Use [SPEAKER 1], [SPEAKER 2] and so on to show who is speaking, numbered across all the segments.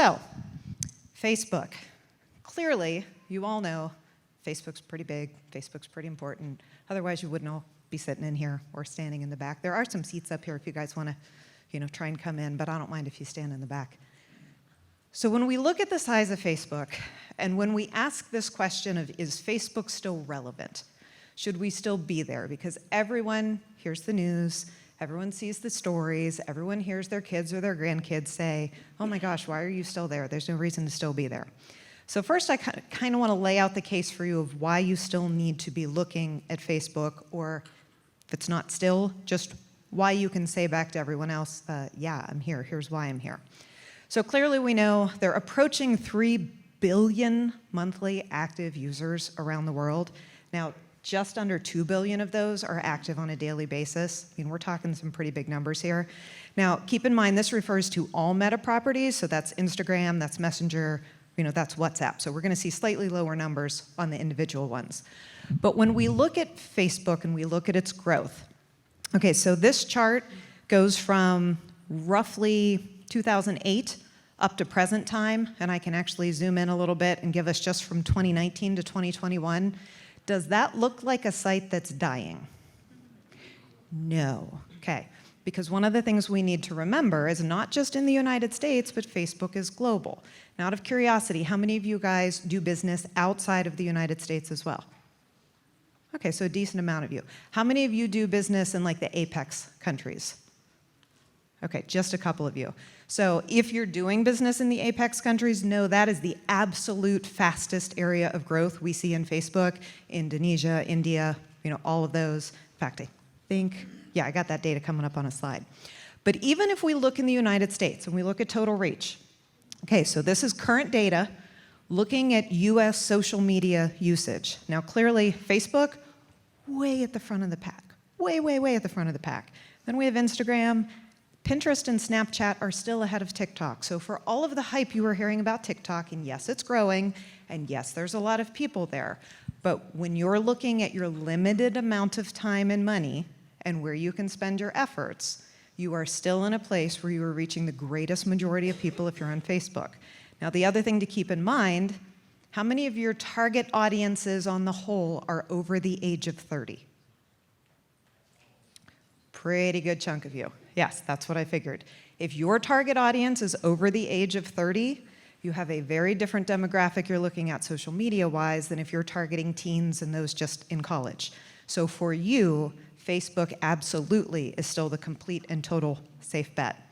[SPEAKER 1] So, Facebook. Clearly, you all know Facebook's pretty big, Facebook's pretty important. Otherwise, you wouldn't all be sitting in here or standing in the back. There are some seats up here if you guys want to, try and come in, but I don't mind if you stand in the back. So when we look at the size of Facebook, and when we ask this question of, is Facebook still relevant? Should we still be there? Because everyone hears the news, everyone sees the stories, everyone hears their kids or their grandkids say, oh my gosh, why are you still there? There's no reason to still be there. So first, I kind of want to lay out the case for you of why you still need to be looking at Facebook, or if it's not still, just why you can say back to everyone else, yeah, I'm here, here's why I'm here. So clearly we know they're approaching 3 billion monthly active users around the world. Now, just under 2 billion of those are active on a daily basis. I mean, we're talking some pretty big numbers here. Now, keep in mind, this refers to all Meta properties, so that's Instagram, that's Messenger, that's WhatsApp. So we're going to see slightly lower numbers on the individual ones. But when we look at Facebook and we look at its growth, okay, so this chart goes from roughly 2008 up to present time, and I can actually zoom in a little bit and give us just from 2019 to 2021. Does that look like a site that's dying? No. Okay. Because one of the things we need to remember is not just in the United States, but Facebook is global. Now, out of curiosity, how many of you guys do business outside of the United States as well? Okay, so a decent amount of you. How many of you do business in like the Apex countries? Okay, just a couple of you. So if you're doing business in the Apex countries, know that is the absolute fastest area of growth we see in Facebook. Indonesia, India, all of those. In fact, I think, yeah, I got that data coming up on a slide. But even if we look in the United States and we look at total reach, okay, so this is current data looking at US social media usage. Now clearly, Facebook, way at the front of the pack. Way, way, way at the front of the pack. Then we have Instagram. Pinterest and Snapchat are still ahead of TikTok. So for all of the hype you were hearing about TikTok, and yes, it's growing, and yes, there's a lot of people there, but when you're looking at your limited amount of time and money and where you can spend your efforts, you are still in a place where you are reaching the greatest majority of people if you're on Facebook. Now, the other thing to keep in mind, how many of your target audiences on the whole are over the age of 30? Pretty good chunk of you. Yes, that's what I figured. If your target audience is over the age of 30, you have a very different demographic you're looking at social media-wise than if you're targeting teens and those just in college. So for you, Facebook absolutely is still the complete and total safe bet.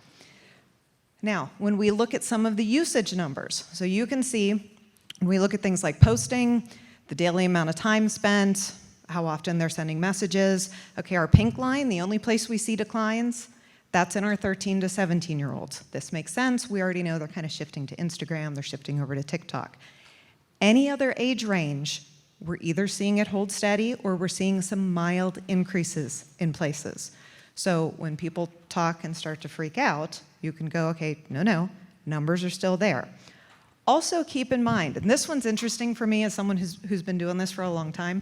[SPEAKER 1] Now, when we look at some of the usage numbers, so you can see, when we look at things like posting, the daily amount of time spent, how often they're sending messages. Okay, our pink line, the only place we see declines, that's in our 13 to 17-year-olds. This makes sense. We already know they're kind of shifting to Instagram, they're shifting over to TikTok. Any other age range, we're either seeing it hold steady or we're seeing some mild increases in places. So when people talk and start to freak out, you can go, okay, no, numbers are still there. Also keep in mind, and this one's interesting for me as someone who's been doing this for a long time.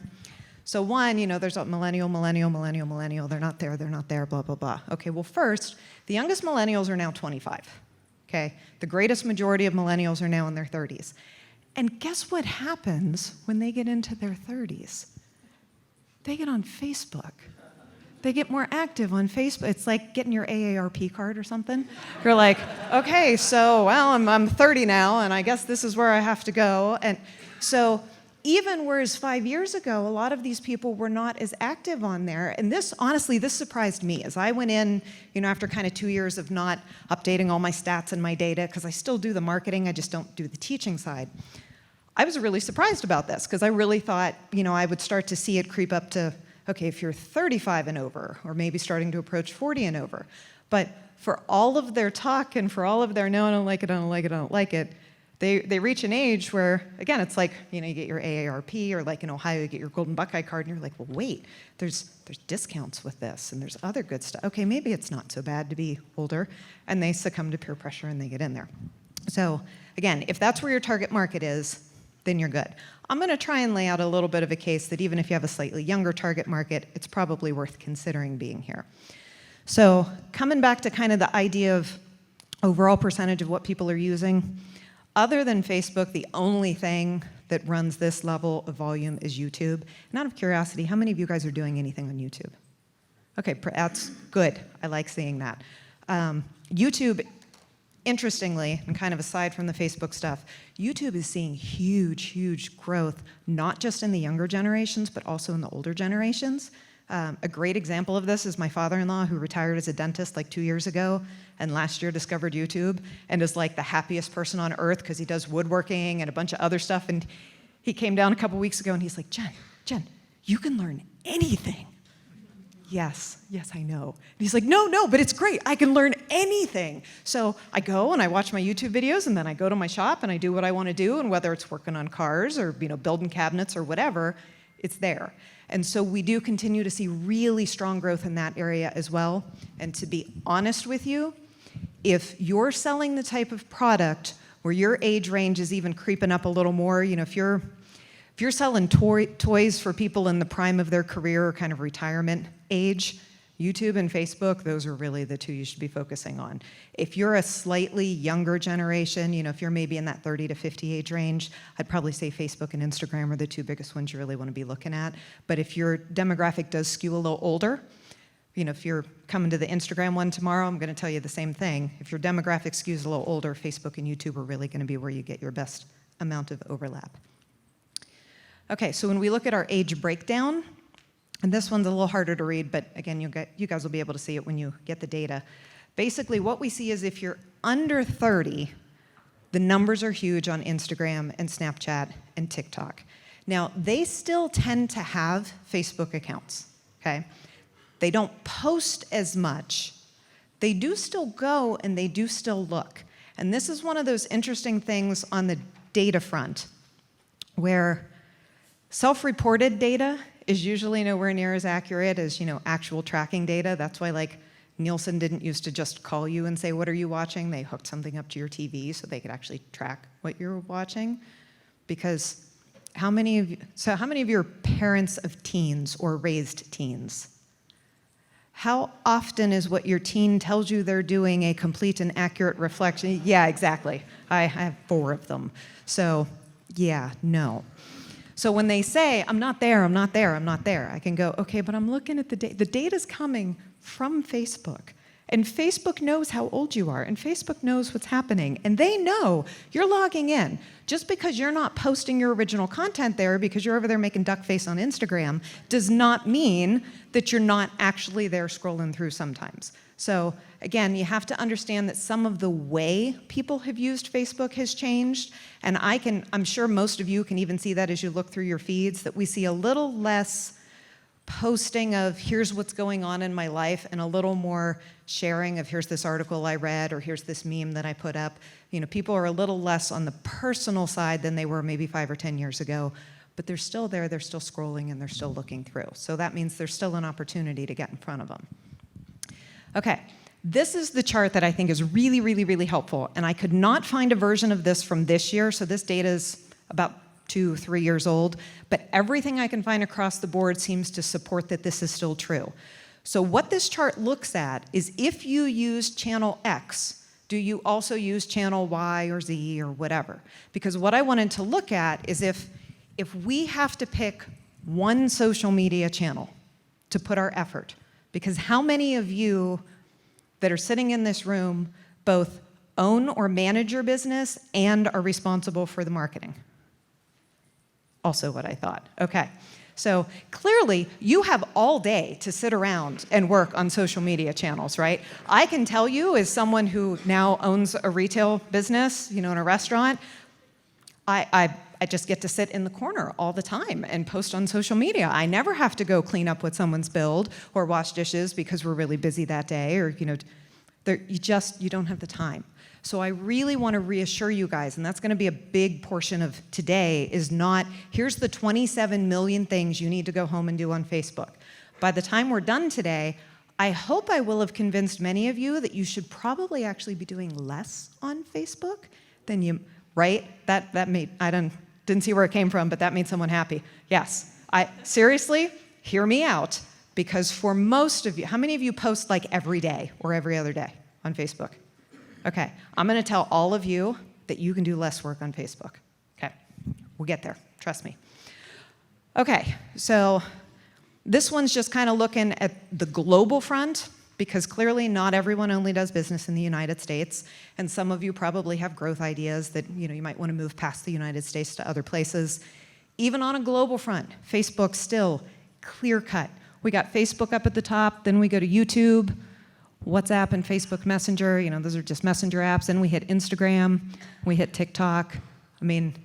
[SPEAKER 1] So one, there's a millennial, they're not there, blah, blah, blah. Okay, well first, the youngest millennials are now 25, okay? The greatest majority of millennials are now in their 30s. And guess what happens when they get into their 30s? They get on Facebook. They get more active on Facebook. It's like getting your AARP card or something. You're like, okay, so, well, I'm 30 now, and I guess this is where I have to go. And so, even whereas 5 years ago, a lot of these people were not as active on there. And this, honestly, this surprised me. As I went in, after kind of 2 years of not updating all my stats and my data, because I still do the marketing, I just don't do the teaching side. I was really surprised about this, because I really thought, I would start to see it creep up to, okay, if you're 35 and over, or maybe starting to approach 40 and over. But for all of their talk and for all of their, no, I don't like it, I don't like it, I don't like it, they reach an age where, again, it's like, you get your AARP, or like in Ohio, you get your Golden Buckeye card, and you're like, well, wait, there's discounts with this, and there's other good stuff. Okay, maybe it's not so bad to be older, and they succumb to peer pressure and they get in there. So again, if that's where your target market is, then you're good. I'm going to try and lay out a little bit of a case that even if you have a slightly younger target market, it's probably worth considering being here. So coming back to kind of the idea of overall percentage of what people are using. Other than Facebook, the only thing that runs this level of volume is YouTube. And out of curiosity, how many of you guys are doing anything on YouTube? Okay, that's good. I like seeing that. YouTube, interestingly, and kind of aside from the Facebook stuff, YouTube is seeing huge, huge growth, not just in the younger generations, but also in the older generations. A great example of this is my father-in-law, who retired as a dentist like 2 years ago, and last year discovered YouTube, and is like the happiest person on earth because he does woodworking and a bunch of other stuff. And he came down a couple weeks ago and he's like, Jen, you can learn anything. Yes, I know. And he's like, no, but it's great. I can learn anything. So I go and I watch my YouTube videos, and then I go to my shop and I do what I want to do, and whether it's working on cars or building cabinets or whatever, it's there. And so we do continue to see really strong growth in that area as well. And to be honest with you, if you're selling the type of product where your age range is even creeping up a little more, if you're selling toys for people in the prime of their career or kind of retirement age, YouTube and Facebook, those are really the two you should be focusing on. If you're a slightly younger generation, if you're maybe in that 30 to 50 age range, I'd probably say Facebook and Instagram are the two biggest ones you really want to be looking at. But if your demographic does skew a little older, if you're coming to the Instagram one tomorrow, I'm going to tell you the same thing. If your demographic skews a little older, Facebook and YouTube are really going to be where you get your best amount of overlap. Okay, so when we look at our age breakdown, and this one's a little harder to read, but again, you guys will be able to see it when you get the data. Basically, what we see is if you're under 30, the numbers are huge on Instagram and Snapchat and TikTok. Now, they still tend to have Facebook accounts, okay? They don't post as much. They do still go and they do still look. And this is one of those interesting things on the data front, where self-reported data is usually nowhere near as accurate as, actual tracking data. That's why, Nielsen didn't used to just call you and say, what are you watching? They hooked something up to your TV so they could actually track what you're watching. Because how many of you are parents of teens or raised teens? How often is what your teen tells you they're doing a complete and accurate reflection? Yeah, exactly. I have 4 of them. So, yeah, no. So when they say, I'm not there, I can go, okay, but I'm looking at the data. The data's coming from Facebook. And Facebook knows how old you are, and Facebook knows what's happening. And they know you're logging in. Just because you're not posting your original content there because you're over there making duck face on Instagram does not mean that you're not actually there scrolling through sometimes. So again, you have to understand that some of the way people have used Facebook has changed, and I'm sure most of you can even see that as you look through your feeds, that we see a little less posting of here's what's going on in my life and a little more sharing of here's this article I read or here's this meme that I put up. People are a little less on the personal side than they were maybe 5 or 10 years ago, but they're still there, they're still scrolling, and they're still looking through. So that means there's still an opportunity to get in front of them. Okay, this is the chart that I think is really, really, really helpful, and I could not find a version of this from this year, so this data is about 2-3 years old, but everything I can find across the board seems to support that this is still true. So what this chart looks at is if you use channel X, do you also use channel Y or Z or whatever? Because what I wanted to look at is if we have to pick one social media channel to put our effort, because how many of you that are sitting in this room both own or manage your business and are responsible for the marketing? Also what I thought. Okay. So clearly, you have all day to sit around and work on social media channels, right? I can tell you, as someone who now owns a retail business, in a restaurant, I just get to sit in the corner all the time and post on social media. I never have to go clean up what someone's spilled or wash dishes because we're really busy that day, or you don't have the time. So I really want to reassure you guys, and that's going to be a big portion of today, is not, here's the 27 million things you need to go home and do on Facebook. By the time we're done today, I hope I will have convinced many of you that you should probably actually be doing less on Facebook than you, right? That made, didn't see where it came from, but that made someone happy. Yes, seriously, hear me out, because for most of you, how many of you post like every day or every other day on Facebook? Okay, I'm going to tell all of you that you can do less work on Facebook. Okay, we'll get there, trust me. Okay, so this one's just kind of looking at the global front, because clearly not everyone only does business in the United States, and some of you probably have growth ideas that you might want to move past the United States to other places. Even on a global front, Facebook still clear cut. We got Facebook up at the top, then we go to YouTube, WhatsApp and Facebook Messenger, those are just messenger apps. Then we hit Instagram, we hit TikTok. I mean,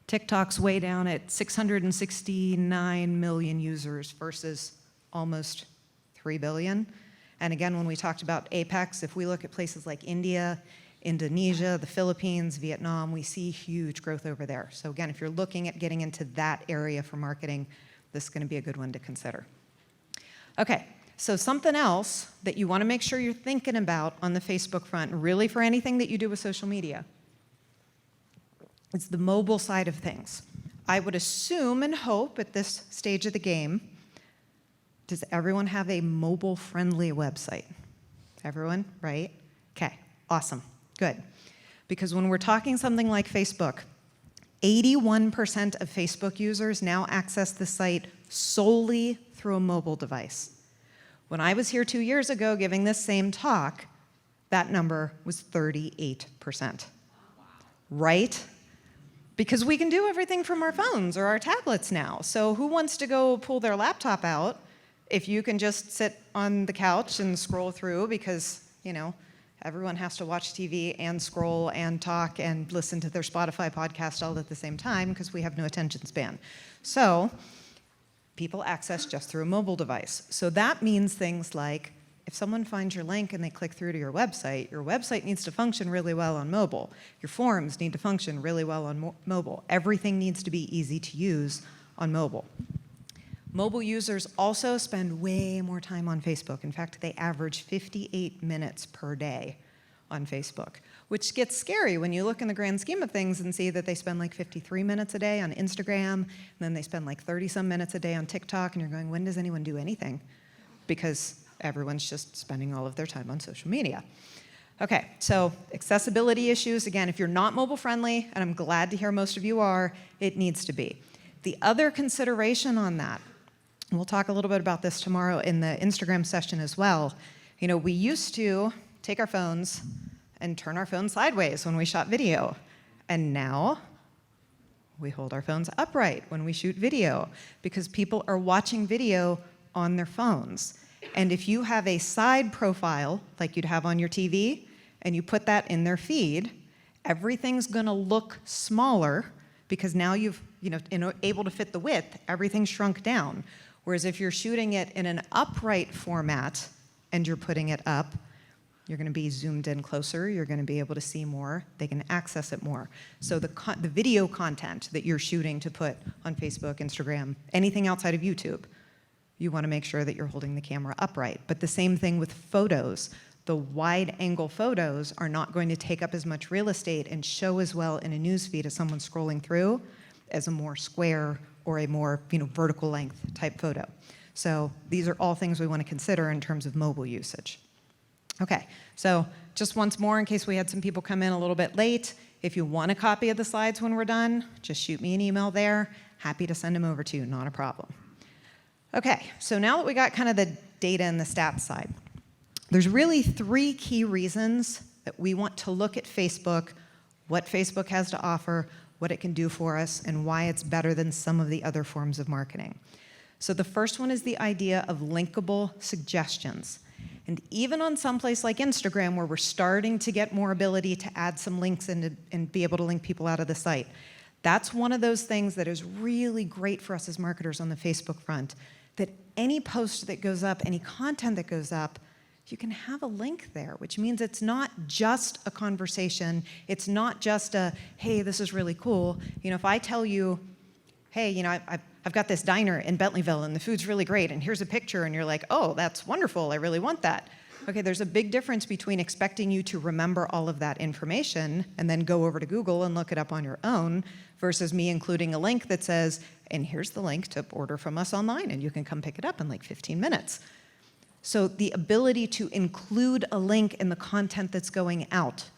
[SPEAKER 1] TikTok's way down at 669 million users versus almost 3 billion. And again, when we talked about Apex, if we look at places like India, Indonesia, the Philippines, Vietnam, we see huge growth over there. So again, if you're looking at getting into that area for marketing, this is going to be a good one to consider. Okay, so something else that you want to make sure you're thinking about on the Facebook front, really for anything that you do with social media, is the mobile side of things. I would assume and hope at this stage of the game, does everyone have a mobile-friendly website? Everyone, right? Okay, awesome, good. Because when we're talking something like Facebook, 81% of Facebook users now access the site solely through a mobile device. When I was here 2 years ago giving this same talk, that number was 38%. Wow. Right? Because we can do everything from our phones or our tablets now. So who wants to go pull their laptop out if you can just sit on the couch and scroll through, because, everyone has to watch TV and scroll and talk and listen to their Spotify podcast all at the same time because we have no attention span. So people access just through a mobile device. So that means things like, if someone finds your link and they click through to your website needs to function really well on mobile. Your forms need to function really well on mobile. Everything needs to be easy to use on mobile. Mobile users also spend way more time on Facebook. In fact, they average 58 minutes per day on Facebook, which gets scary when you look in the grand scheme of things and see that they spend like 53 minutes a day on Instagram, and then they spend like 30-some minutes a day on TikTok, and you're going, when does anyone do anything? Because everyone's just spending all of their time on social media. Okay, so accessibility issues, again, if you're not mobile friendly, and I'm glad to hear most of you are, it needs to be. The other consideration on that, and we'll talk a little bit about this tomorrow in the Instagram session as well, we used to take our phones and turn our phones sideways when we shot video, and now we hold our phones upright when we shoot video because people are watching video on their phones. And if you have a side profile like you'd have on your TV and you put that in their feed, everything's going to look smaller because now you've, able to fit the width, everything's shrunk down. Whereas if you're shooting it in an upright format and you're putting it up, you're going to be zoomed in closer, you're going to be able to see more, they can access it more. So the video content that you're shooting to put on Facebook, Instagram, anything outside of YouTube, you want to make sure that you're holding the camera upright. But the same thing with photos. The wide angle photos are not going to take up as much real estate and show as well in a news feed as someone scrolling through as a more square or a more vertical length type photo. So these are all things we want to consider in terms of mobile usage. Okay, so just once more in case we had some people come in a little bit late, if you want a copy of the slides when we're done, just shoot me an email there. Happy to send them over to you, not a problem. Okay, so now that we got kind of the data and the stats side, there's really 3 key reasons that we want to look at Facebook, what Facebook has to offer, what it can do for us, and why it's better than some of the other forms of marketing. So the first one is the idea of linkable suggestions. And even on some place like Instagram, where we're starting to get more ability to add some links and be able to link people out of the site, that's one of those things that is really great for us as marketers on the Facebook front, that any post that goes up, any content that goes up, you can have a link there, which means it's not just a conversation. It's not just a, hey, this is really cool. If I tell you, hey, I've got this diner in Bentleyville and the food's really great and here's a picture and you're like, oh, that's wonderful, I really want that. Okay, there's a big difference between expecting you to remember all of that information and then go over to Google and look it up on your own versus me including a link that says, and here's the link to order from us online and you can come pick it up in like 15 minutes. So the ability to include a link in the content that's going out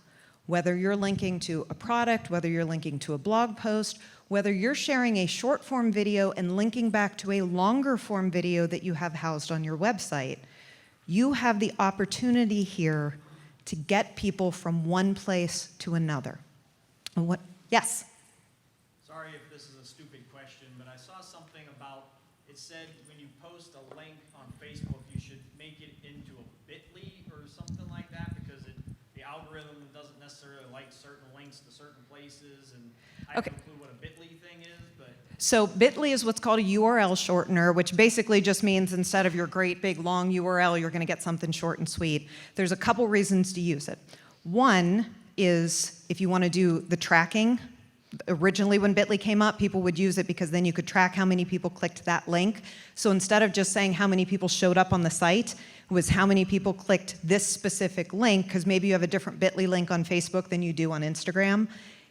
[SPEAKER 1] Whether you're linking to a product, whether you're linking to a blog post, whether you're sharing a short form video and linking back to a longer form video that you have housed on your website, you have the opportunity here to get people from one place to another. And what? Yes?
[SPEAKER 2] Sorry if this is a stupid question, but I saw something about, it said when you post a link on Facebook, you should make it into a bit.ly or something like that, because the algorithm doesn't necessarily like certain links to certain places, and I have no clue what a bit.ly thing is, but...
[SPEAKER 1] So bit.ly is what's called a URL shortener, which basically just means instead of your great big long URL, you're going to get something short and sweet. There's a couple reasons to use it. One is if you want to do the tracking. Originally when bit.ly came up, people would use it because then you could track how many people clicked that link. So instead of just saying how many people showed up on the site, it was how many people clicked this specific link, because maybe you have a different bit.ly link on Facebook than you do on Instagram.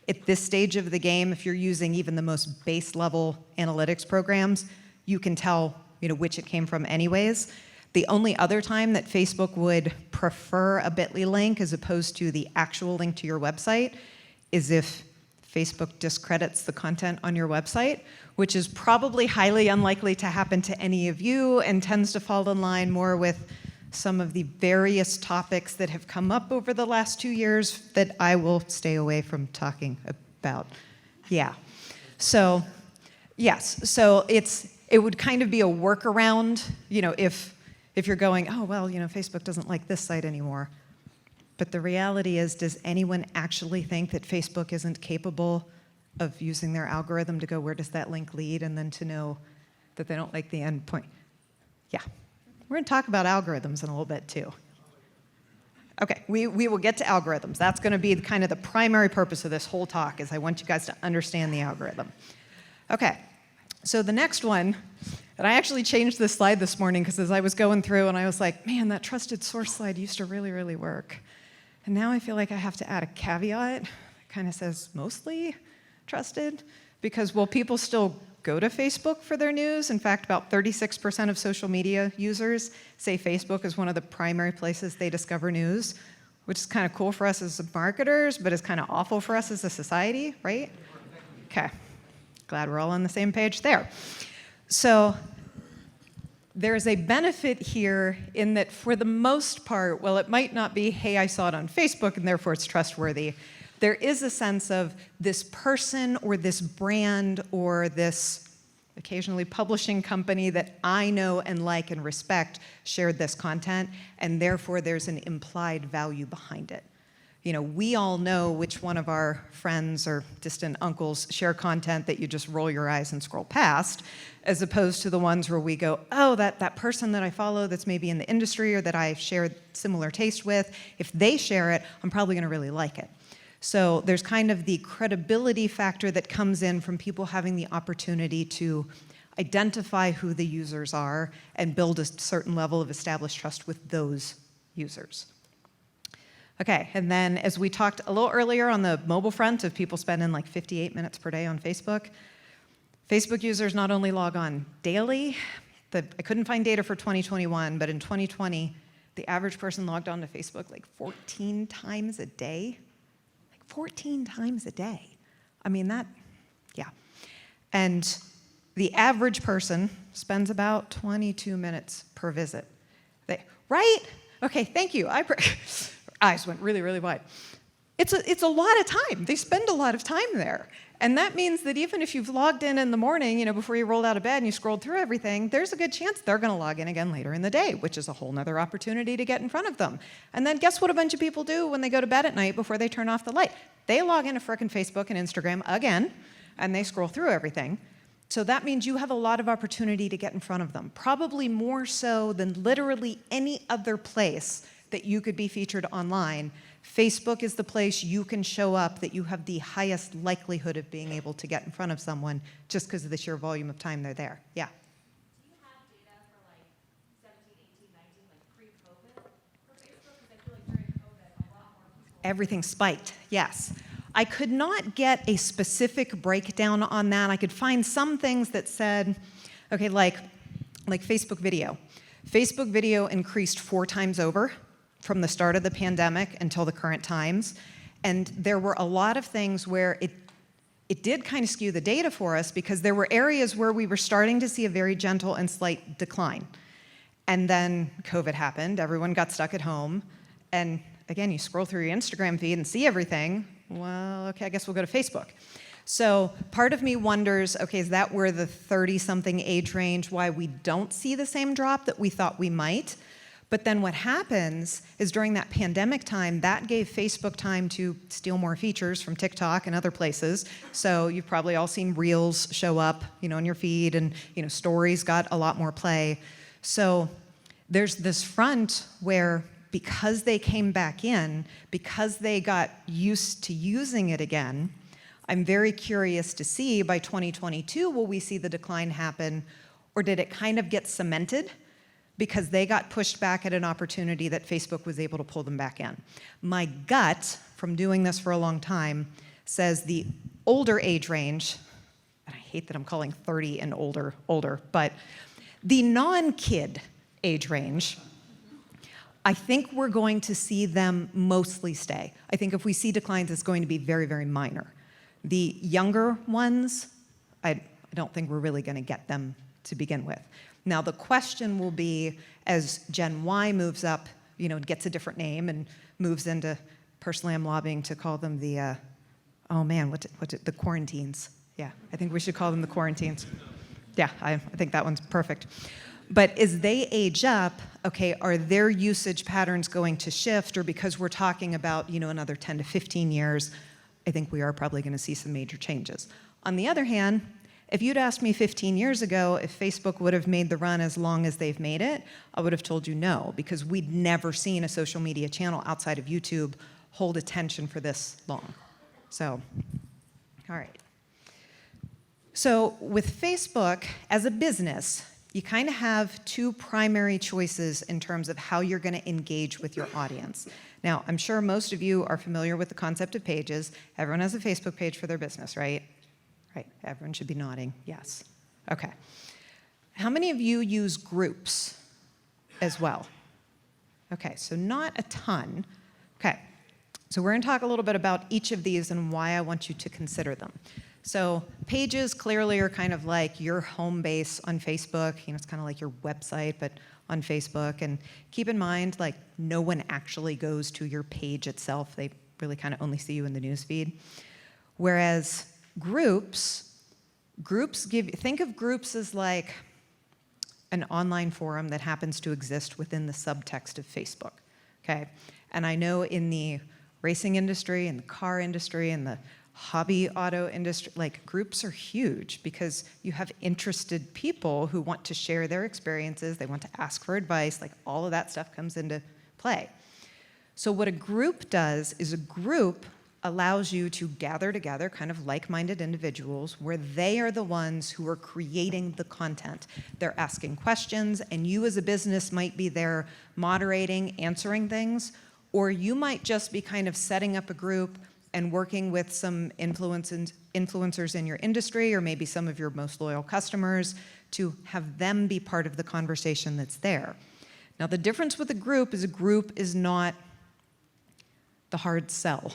[SPEAKER 1] At this stage of the game, if you're using even the most base level analytics programs, you can tell, which it came from anyways. The only other time that Facebook would prefer a bit.ly link as opposed to the actual link to your website is if Facebook discredits the content on your website, which is probably highly unlikely to happen to any of you and tends to fall in line more with some of the various topics that have come up over the last 2 years that I will stay away from talking about. Yeah. So, yes. So it would kind of be a workaround, if you're going, oh, well, Facebook doesn't like this site anymore. But the reality is, does anyone actually think that Facebook isn't capable of using their algorithm to go, where does that link lead, and then to know that they don't like the end point? Yeah. We're going to talk about algorithms in a little bit, too. Okay, we will get to algorithms. That's going to be kind of the primary purpose of this whole talk, is I want you guys to understand the algorithm. Okay, so the next one, and I actually changed this slide this morning because as I was going through and I was like, man, that trusted source slide used to really, really work. And now I feel like I have to add a caveat. It kind of says mostly trusted, because will people still go to Facebook for their news? In fact, about 36% of social media users say Facebook is one of the primary places they discover news, which is kind of cool for us as marketers, but is kind of awful for us as a society, right? Okay, glad we're all on the same page there. So there's a benefit here in that for the most part, well, it might not be, hey, I saw it on Facebook and therefore it's trustworthy. There is a sense of this person or this brand or this occasionally publishing company that I know and like and respect shared this content, and therefore there's an implied value behind it. We all know which one of our friends or distant uncles share content that you just roll your eyes and scroll past, as opposed to the ones where we go, oh, that person that I follow that's maybe in the industry or that I share similar taste with, if they share it, I'm probably going to really like it. So there's kind of the credibility factor that comes in from people having the opportunity to identify who the users are and build a certain level of established trust with those users. Okay, and then as we talked a little earlier on the mobile front of people spending like 58 minutes per day on Facebook, Facebook users not only log on daily, I couldn't find data for 2021, but in 2020, the average person logged on to Facebook like 14 times a day. 14 times a day. I mean, yeah. And the average person spends about 22 minutes per visit. Right? Okay, thank you. Eyes went really, really wide. It's a lot of time. They spend a lot of time there. And that means that even if you've logged in the morning, before you rolled out of bed and you scrolled through everything, there's a good chance they're going to log in again later in the day, which is a whole nother opportunity to get in front of them. And then guess what a bunch of people do when they go to bed at night before they turn off the light? They log into frickin' Facebook and Instagram again, and they scroll through everything. So that means you have a lot of opportunity to get in front of them, probably more so than literally any other place that you could be featured online. Facebook is the place you can show up that you have the highest likelihood of being able to get in front of someone just because of the sheer volume of time they're there. Yeah?
[SPEAKER 3] Do you have data for like 17, 18, 19, like pre-COVID for Facebook? Because I feel like during COVID, a lot more people...
[SPEAKER 1] Everything spiked, yes. I could not get a specific breakdown on that. I could find some things that said, okay, like Facebook video. Facebook video increased 4 times over from the start of the pandemic until the current times. And there were a lot of things where it did kind of skew the data for us because there were areas where we were starting to see a very gentle and slight decline. And then COVID happened, everyone got stuck at home, and again, you scroll through your Instagram feed and see everything. Well, okay, I guess we'll go to Facebook. So part of me wonders, okay, is that where the 30-something age range, why we don't see the same drop that we thought we might? But then what happens is during that pandemic time, that gave Facebook time to steal more features from TikTok and other places. So you've probably all seen Reels show up, in your feed, and stories got a lot more play. So there's this front where because they came back in, because they got used to using it again, I'm very curious to see by 2022, will we see the decline happen, or did it kind of get cemented because they got pushed back at an opportunity that Facebook was able to pull them back in? My gut, from doing this for a long time, says the older age range, and I hate that I'm calling 30 and older, but the non-kid age range, I think we're going to see them mostly stay. I think if we see declines, it's going to be very, very minor. The younger ones, I don't think we're really going to get them to begin with. Now, the question will be, as Gen Y moves up, gets a different name and moves into, personally, I'm lobbying to call them the, the quarantines. Yeah, I think we should call them the quarantines. Yeah, I think that one's perfect. But as they age up, okay, are their usage patterns going to shift? Or because we're talking about, another 10 to 15 years, I think we are probably going to see some major changes. On the other hand, if you'd asked me 15 years ago if Facebook would have made the run as long as they've made it, I would have told you no, because we'd never seen a social media channel outside of YouTube hold attention for this long. So, all right. So with Facebook, as a business, you kind of have two primary choices in terms of how you're going to engage with your audience. Now, I'm sure most of you are familiar with the concept of pages. Everyone has a Facebook page for their business, right? Right, everyone should be nodding, yes. Okay. How many of you use groups as well? Okay, so not a ton. Okay, so we're going to talk a little bit about each of these and why I want you to consider them. So pages clearly are kind of like your home base on Facebook. It's kind of like your website, but on Facebook. And keep in mind, like, no one actually goes to your page itself. They really kind of only see you in the newsfeed. Whereas groups think of groups as like an online forum that happens to exist within the subtext of Facebook, okay? And I know in the racing industry, and the car industry, and the hobby auto industry, like, groups are huge because you have interested people who want to share their experiences, they want to ask for advice, like, all of that stuff comes into play. So what a group does is a group allows you to gather together kind of like-minded individuals where they are the ones who are creating the content. They're asking questions, and you as a business might be there moderating, answering things, or you might just be kind of setting up a group and working with some influencers in your industry, or maybe some of your most loyal customers, to have them be part of the conversation that's there. Now, the difference with a group is not the hard sell.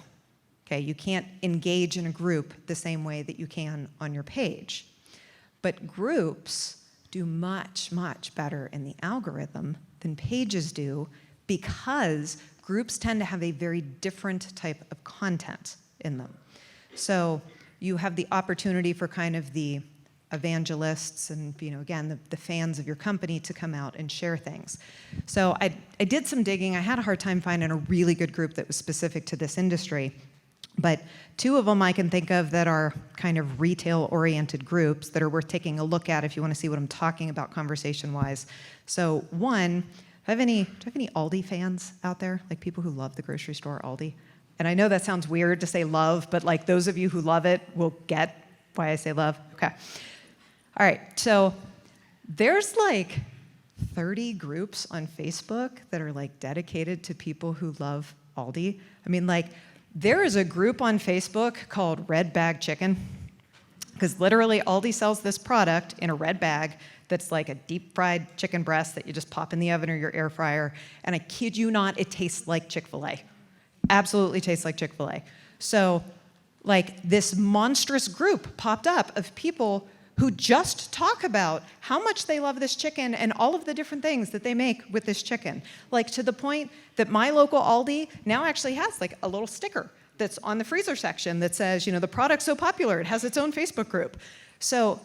[SPEAKER 1] Okay, you can't engage in a group the same way that you can on your page. But groups do much, much better in the algorithm than pages do, because groups tend to have a very different type of content in them. So you have the opportunity for kind of the evangelists and, again, the fans of your company to come out and share things. So I did some digging. I had a hard time finding a really good group that was specific to this industry. But two of them I can think of that are kind of retail-oriented groups that are worth taking a look at if you want to see what I'm talking about conversation-wise. So one, do I have any Aldi fans out there? Like, people who love the grocery store, Aldi? And I know that sounds weird to say love, but like, those of you who love it will get why I say love. Okay. All right, so there's like 30 groups on Facebook that are like dedicated to people who love Aldi. I mean, like, there is a group on Facebook called Red Bag Chicken, because literally Aldi sells this product in a red bag that's like a deep fried chicken breast that you just pop in the oven or your air fryer, and I kid you not, it tastes like Chick-fil-A. absolutely tastes like Chick-fil-A. So, like, this monstrous group popped up of people who just talk about how much they love this chicken and all of the different things that they make with this chicken. Like, to the point that my local Aldi now actually has like a little sticker that's on the freezer section that says, the product's so popular, it has its own Facebook group. So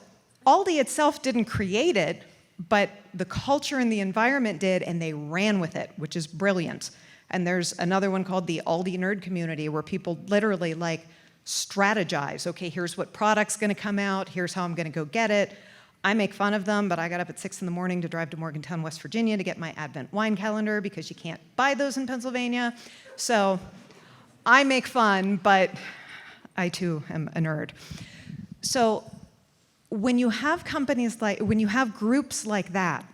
[SPEAKER 1] Aldi itself didn't create it, but the culture and the environment did, and they ran with it, which is brilliant. And there's another one called the Aldi Nerd Community, where people literally like strategize. Okay, here's what product's gonna come out, here's how I'm gonna go get it. I make fun of them, but I got up at 6 in the morning to drive to Morgantown, West Virginia to get my Advent wine calendar because you can't buy those in Pennsylvania. So I make fun, but I too am a nerd. So when you have groups like that,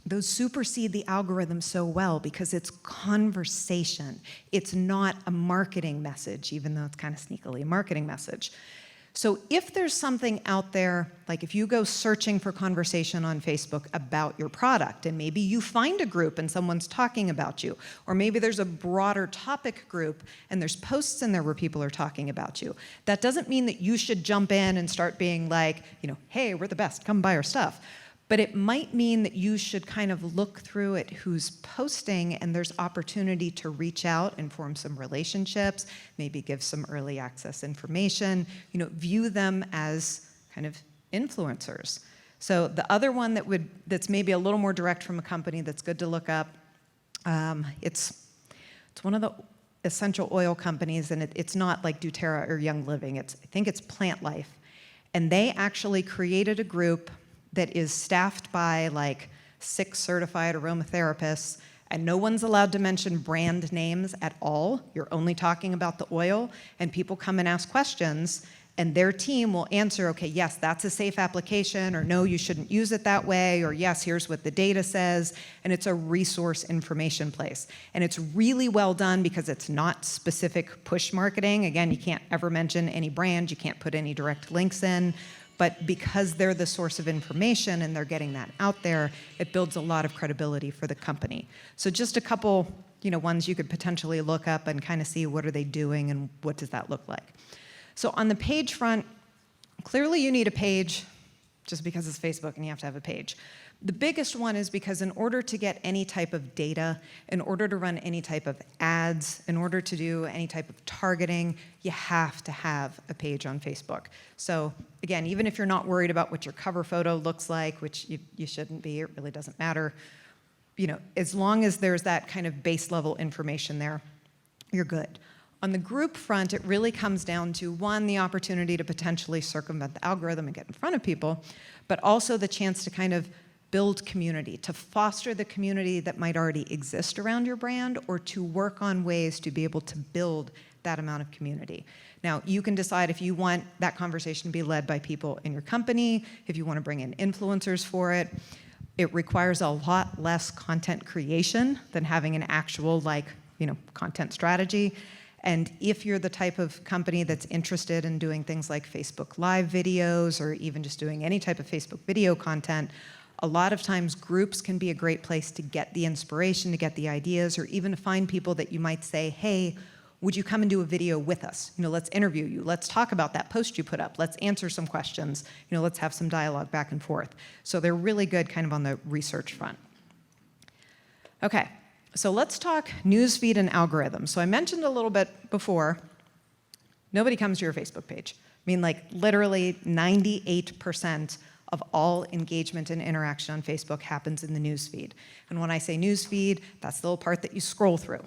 [SPEAKER 1] those supersede the algorithm so well because it's conversation. It's not a marketing message, even though it's kind of sneakily a marketing message. So if there's something out there, like if you go searching for conversation on Facebook about your product, and maybe you find a group and someone's talking about you, or maybe there's a broader topic group and there's posts in there where people are talking about you, that doesn't mean that you should jump in and start being like, hey, we're the best, come buy our stuff. But it might mean that you should kind of look through at who's posting, and there's opportunity to reach out and form some relationships, maybe give some early access information, view them as kind of influencers. So the other one that's maybe a little more direct from a company that's good to look up, it's one of the essential oil companies, and it's not like doTERRA or Young Living. I think it's Plant Life. And they actually created a group that is staffed by like 6 certified aromatherapists, and no one's allowed to mention brand names at all. You're only talking about the oil, and people come and ask questions, and their team will answer, okay, yes, that's a safe application, or no, you shouldn't use it that way, or yes, here's what the data says, and it's a resource information place. And it's really well done because it's not specific push marketing. Again, you can't ever mention any brand, you can't put any direct links in. But because they're the source of information and they're getting that out there, it builds a lot of credibility for the company. So just a couple, ones you could potentially look up and kind of see what are they doing and what does that look like. So on the page front, clearly you need a page just because it's Facebook and you have to have a page. The biggest one is because in order to get any type of data, in order to run any type of ads, in order to do any type of targeting, you have to have a page on Facebook. So again, even if you're not worried about what your cover photo looks like, which you shouldn't be, it really doesn't matter, as long as there's that kind of base level information there, you're good. On the group front, it really comes down to, one, the opportunity to potentially circumvent the algorithm and get in front of people, but also the chance to kind of build community, to foster the community that might already exist around your brand, or to work on ways to be able to build that amount of community. Now, you can decide if you want that conversation to be led by people in your company, if you want to bring in influencers for it. It requires a lot less content creation than having an actual, content strategy. And if you're the type of company that's interested in doing things like Facebook Live videos, or even just doing any type of Facebook video content, a lot of times groups can be a great place to get the inspiration, to get the ideas, or even to find people that you might say, hey, would you come and do a video with us? Let's interview you. Let's talk about that post you put up. Let's answer some questions. Let's have some dialogue back and forth. So they're really good kind of on the research front. Okay, so let's talk newsfeed and algorithms. So I mentioned a little bit before, nobody comes to your Facebook page. Literally 98% of all engagement and interaction on Facebook happens in the newsfeed. And when I say newsfeed, that's the little part that you scroll through,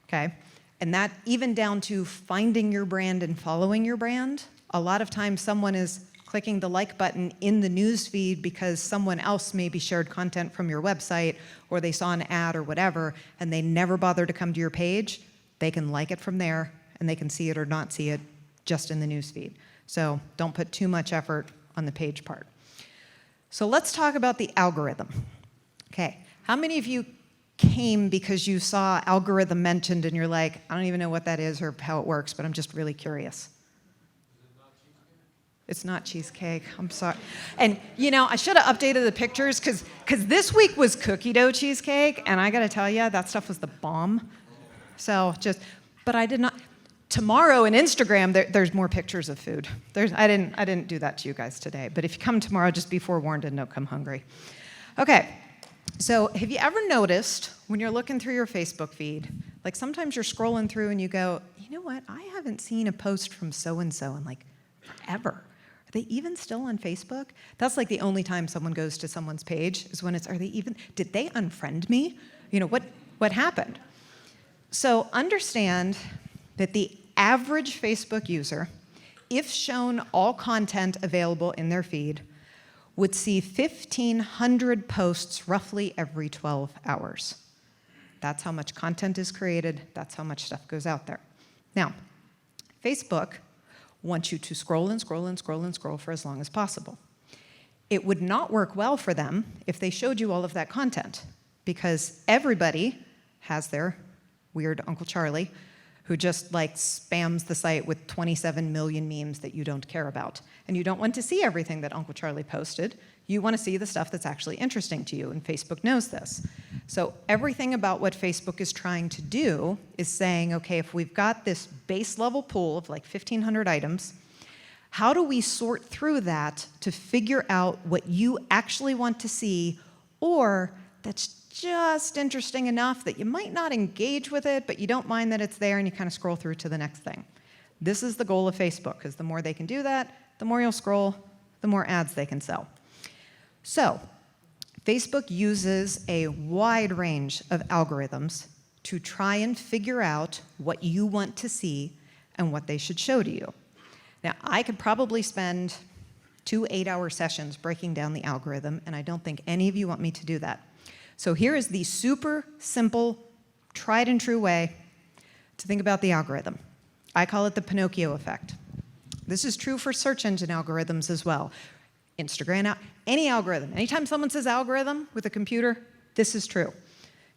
[SPEAKER 1] okay? And that, even down to finding your brand and following your brand, a lot of times someone is clicking the like button in the newsfeed because someone else maybe shared content from your website, or they saw an ad or whatever, and they never bother to come to your page. They can like it from there, and they can see it or not see it just in the newsfeed. So don't put too much effort on the page part. So let's talk about the algorithm. Okay, how many of you came because you saw algorithm mentioned and you're like, I don't even know what that is or how it works, but I'm just really curious? It's not cheesecake, I'm sorry. And I should have updated the pictures because this week was cookie dough cheesecake, and I gotta tell you, that stuff was the bomb. So just But I did not. Tomorrow in Instagram, there's more pictures of food. I didn't do that to you guys today. But if you come tomorrow, just be forewarned and don't come hungry. Okay. So have you ever noticed when you're looking through your Facebook feed, like sometimes you're scrolling through and you go, you know what? I haven't seen a post from so-and-so in like forever. Are they even still on Facebook? That's like the only time someone goes to someone's page is when did they unfriend me? You know, what happened? So understand that the average Facebook user, if shown all content available in their feed, would see 1,500 posts roughly every 12 hours. That's how much content is created. That's how much stuff goes out there. Now, Facebook wants you to scroll and scroll and scroll and scroll for as long as possible. It would not work well for them if they showed you all of that content, because everybody has their weird Uncle Charlie who just like spams the site with 27 million memes that you don't care about. And you don't want to see everything that Uncle Charlie posted. You want to see the stuff that's actually interesting to you, and Facebook knows this. So everything about what Facebook is trying to do is saying, okay, if we've got this base level pool of like 1,500 items, how do we sort through that to figure out what you actually want to see, or that's just interesting enough that you might not engage with it, but you don't mind that it's there and you kind of scroll through to the next thing. This is the goal of Facebook, because the more they can do that, the more you'll scroll, the more ads they can sell. So Facebook uses a wide range of algorithms to try and figure out what you want to see and what they should show to you. Now, I could probably spend 2 8-hour sessions breaking down the algorithm, and I don't think any of you want me to do that. So here is the super simple, tried and true way to think about the algorithm. I call it the Pinocchio effect. This is true for search engine algorithms as well. Instagram, any algorithm. Anytime someone says algorithm with a computer, this is true.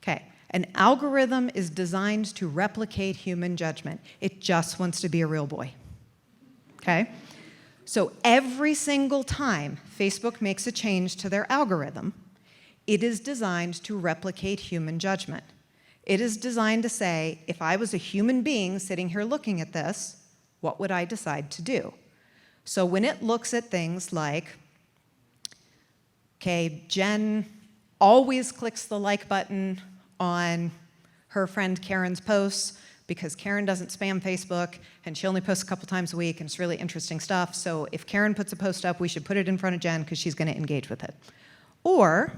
[SPEAKER 1] Okay, an algorithm is designed to replicate human judgment. It just wants to be a real boy. Okay? So every single time Facebook makes a change to their algorithm, it is designed to replicate human judgment. It is designed to say, if I was a human being sitting here looking at this, what would I decide to do? So when it looks at things like, okay, Jen always clicks the like button on her friend Karen's posts because Karen doesn't spam Facebook and she only posts a couple times a week and it's really interesting stuff. So if Karen puts a post up, we should put it in front of Jen because she's going to engage with it. Or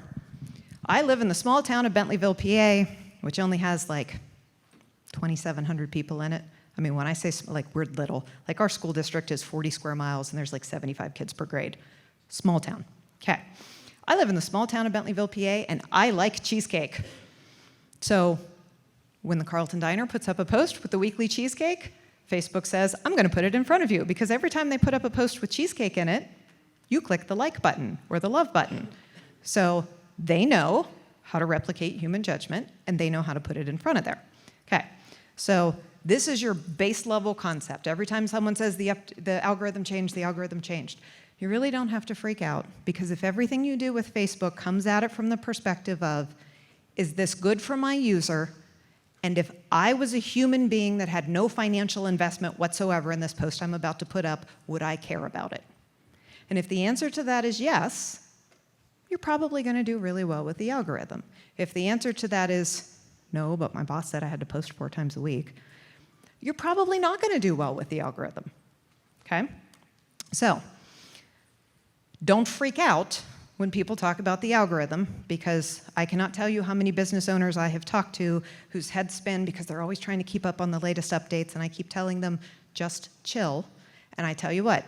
[SPEAKER 1] I live in the small town of Bentleyville, PA, which only has like 2,700 people in it. I mean, when I say like we're little, like our school district is 40 square miles and there's like 75 kids per grade. Small town. Okay. I live in the small town of Bentleyville, PA, and I like cheesecake. So when the Carlton Diner puts up a post with the weekly cheesecake, Facebook says, I'm going to put it in front of you, because every time they put up a post with cheesecake in it, you click the like button or the love button. So they know how to replicate human judgment, and they know how to put it in front of there. Okay, so this is your base level concept. Every time someone says the algorithm changed, the algorithm changed, you really don't have to freak out, because if everything you do with Facebook comes at it from the perspective of, is this good for my user? And if I was a human being that had no financial investment whatsoever in this post I'm about to put up, would I care about it? And if the answer to that is yes, you're probably going to do really well with the algorithm. If the answer to that is no, but my boss said I had to post 4 times a week, you're probably not going to do well with the algorithm. Okay? So don't freak out when people talk about the algorithm, because I cannot tell you how many business owners I have talked to whose heads spin because they're always trying to keep up on the latest updates, and I keep telling them, just chill. And I tell you what,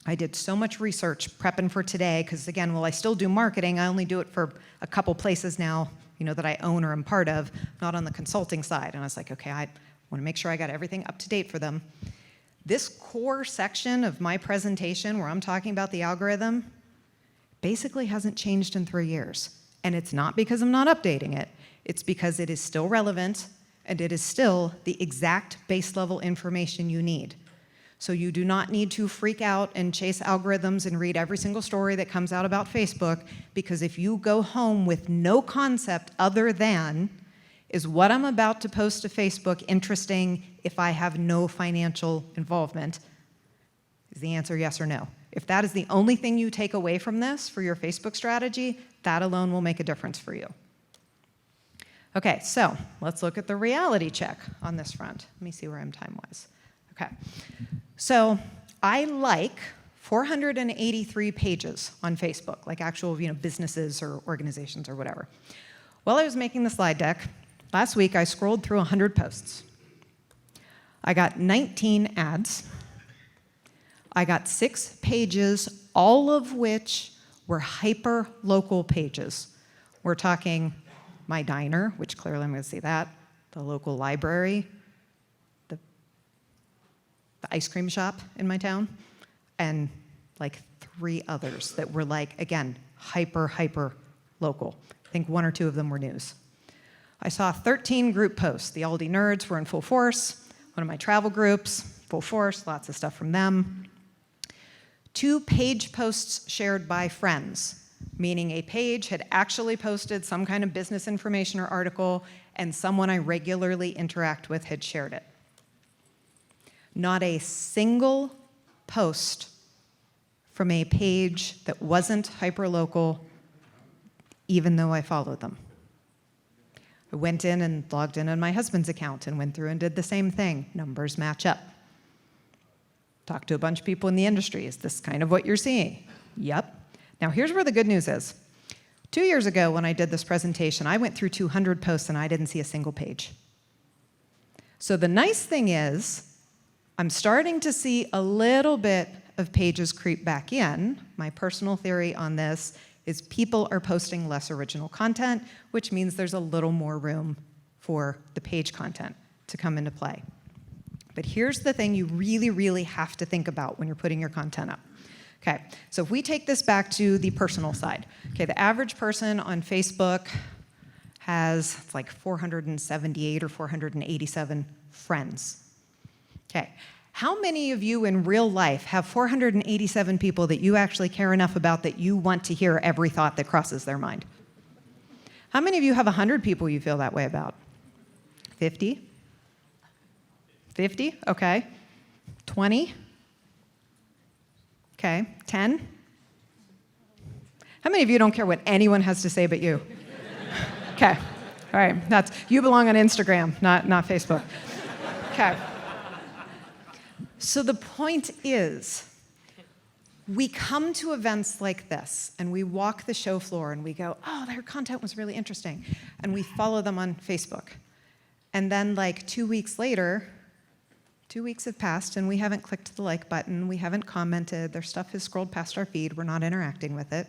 [SPEAKER 1] I did so much research prepping for today, because again, while I still do marketing, I only do it for a couple places now, that I own or am part of, not on the consulting side. And I was like, okay, I want to make sure I got everything up to date for them. This core section of my presentation where I'm talking about the algorithm basically hasn't changed in 3 years. And it's not because I'm not updating it. It's because it is still relevant, and it is still the exact base level information you need. So you do not need to freak out and chase algorithms and read every single story that comes out about Facebook, because if you go home with no concept other than, Is what I'm about to post to Facebook interesting if I have no financial involvement? Is the answer yes or no? If that is the only thing you take away from this for your Facebook strategy, that alone will make a difference for you. Okay, so let's look at the reality check on this front. Let me see where I'm time-wise. Okay, so I like 483 pages on Facebook, like actual businesses or organizations or whatever. While I was making the slide deck, last week I scrolled through 100 posts. I got 19 ads. I got 6 pages, all of which were hyper-local pages. We're talking my diner, which clearly I'm going to see that, the local library, the ice cream shop in my town, and like 3 others that were like, again, hyper-local. I think 1 or 2 of them were news. I saw 13 group posts. The Aldi Nerds were in full force. One of my travel groups, full force, lots of stuff from them. 2 page posts shared by friends, meaning a page had actually posted some kind of business information or article, and someone I regularly interact with had shared it. Not a single post from a page that wasn't hyperlocal, even though I followed them. I went in and logged in on my husband's account and went through and did the same thing. Numbers match up. Talked to a bunch of people in the industry. Is this kind of what you're seeing? Yep. Now, here's where the good news is. 2 years ago, when I did this presentation, I went through 200 posts and I didn't see a single page. So the nice thing is, I'm starting to see a little bit of pages creep back in. My personal theory on this is people are posting less original content, which means there's a little more room for the page content to come into play. But here's the thing you really, really have to think about when you're putting your content up. Okay, so if we take this back to the personal side, okay, the average person on Facebook has like 478 or 487 friends. Okay, how many of you in real life have 487 people that you actually care enough about that you want to hear every thought that crosses their mind? How many of you have 100 people you feel that way about? 50? 50? Okay. 20? Okay, 10? How many of you don't care what anyone has to say but you? Okay, all right, you belong on Instagram, not Facebook. Okay. So the point is, we come to events like this, and we walk the show floor, and we go, oh, their content was really interesting, and we follow them on Facebook. And then like 2 weeks later, 2 weeks have passed and we haven't clicked the like button, we haven't commented, their stuff has scrolled past our feed, we're not interacting with it.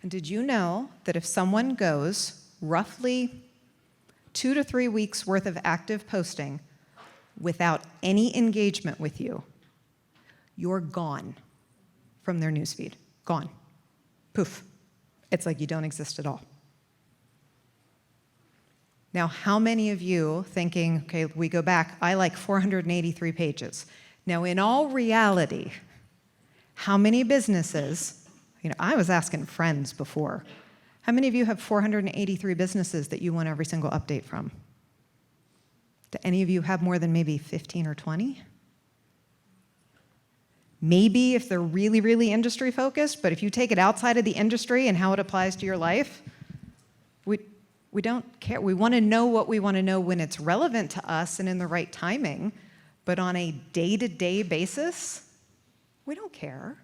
[SPEAKER 1] And did you know that if someone goes roughly 2 to 3 weeks worth of active posting without any engagement with you, you're gone from their newsfeed? Gone. Poof. It's like you don't exist at all. Now, how many of you thinking, okay, we go back, I like 483 pages. Now, in all reality, how many businesses, I was asking friends before, how many of you have 483 businesses that you want every single update from? Do any of you have more than maybe 15 or 20? Maybe if they're really, really industry focused, but if you take it outside of the industry and how it applies to your life, we don't care. We want to know what we want to know when it's relevant to us and in the right timing, but on a day-to-day basis, we don't care.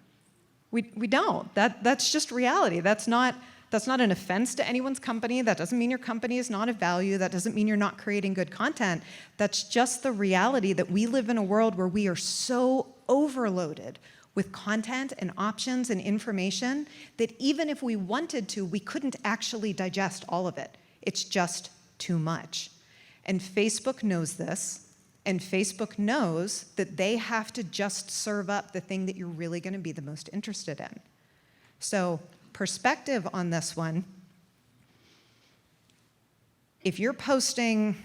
[SPEAKER 1] We don't. That's just reality. That's not an offense to anyone's company. That doesn't mean your company is not of value. That doesn't mean you're not creating good content. That's just the reality that we live in a world where we are so overloaded with content and options and information that even if we wanted to, we couldn't actually digest all of it. It's just too much. And Facebook knows this, and Facebook knows that they have to just serve up the thing that you're really going to be the most interested in. So, perspective on this one, if you're posting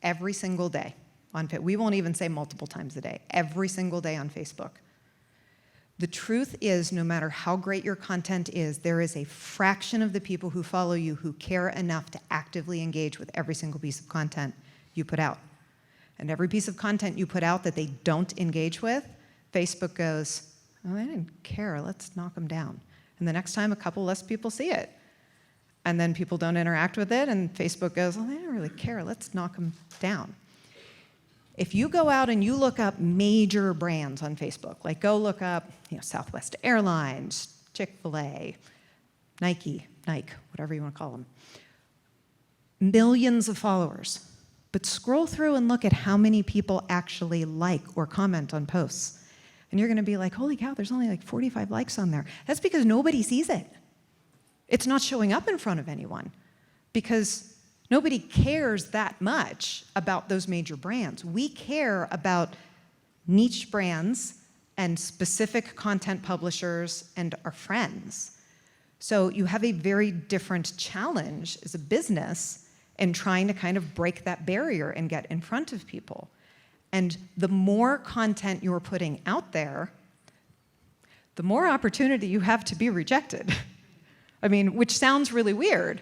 [SPEAKER 1] every single day on Facebook, we won't even say multiple times a day, every single day on Facebook, The truth is, no matter how great your content is, there is a fraction of the people who follow you who care enough to actively engage with every single piece of content you put out. And every piece of content you put out that they don't engage with, Facebook goes, oh, they didn't care, let's knock them down. And the next time, a couple less people see it. And then people don't interact with it, and Facebook goes, well, they don't really care, let's knock them down. If you go out and you look up major brands on Facebook, like go look up, Southwest Airlines, Chick-fil-A, Nike, whatever you want to call them, millions of followers. But scroll through and look at how many people actually like or comment on posts. And you're going to be like, holy cow, there's only like 45 likes on there. That's because nobody sees it. It's not showing up in front of anyone because nobody cares that much about those major brands. We care about niche brands and specific content publishers and our friends. So you have a very different challenge as a business in trying to kind of break that barrier and get in front of people. And the more content you're putting out there, the more opportunity you have to be rejected. I mean, which sounds really weird,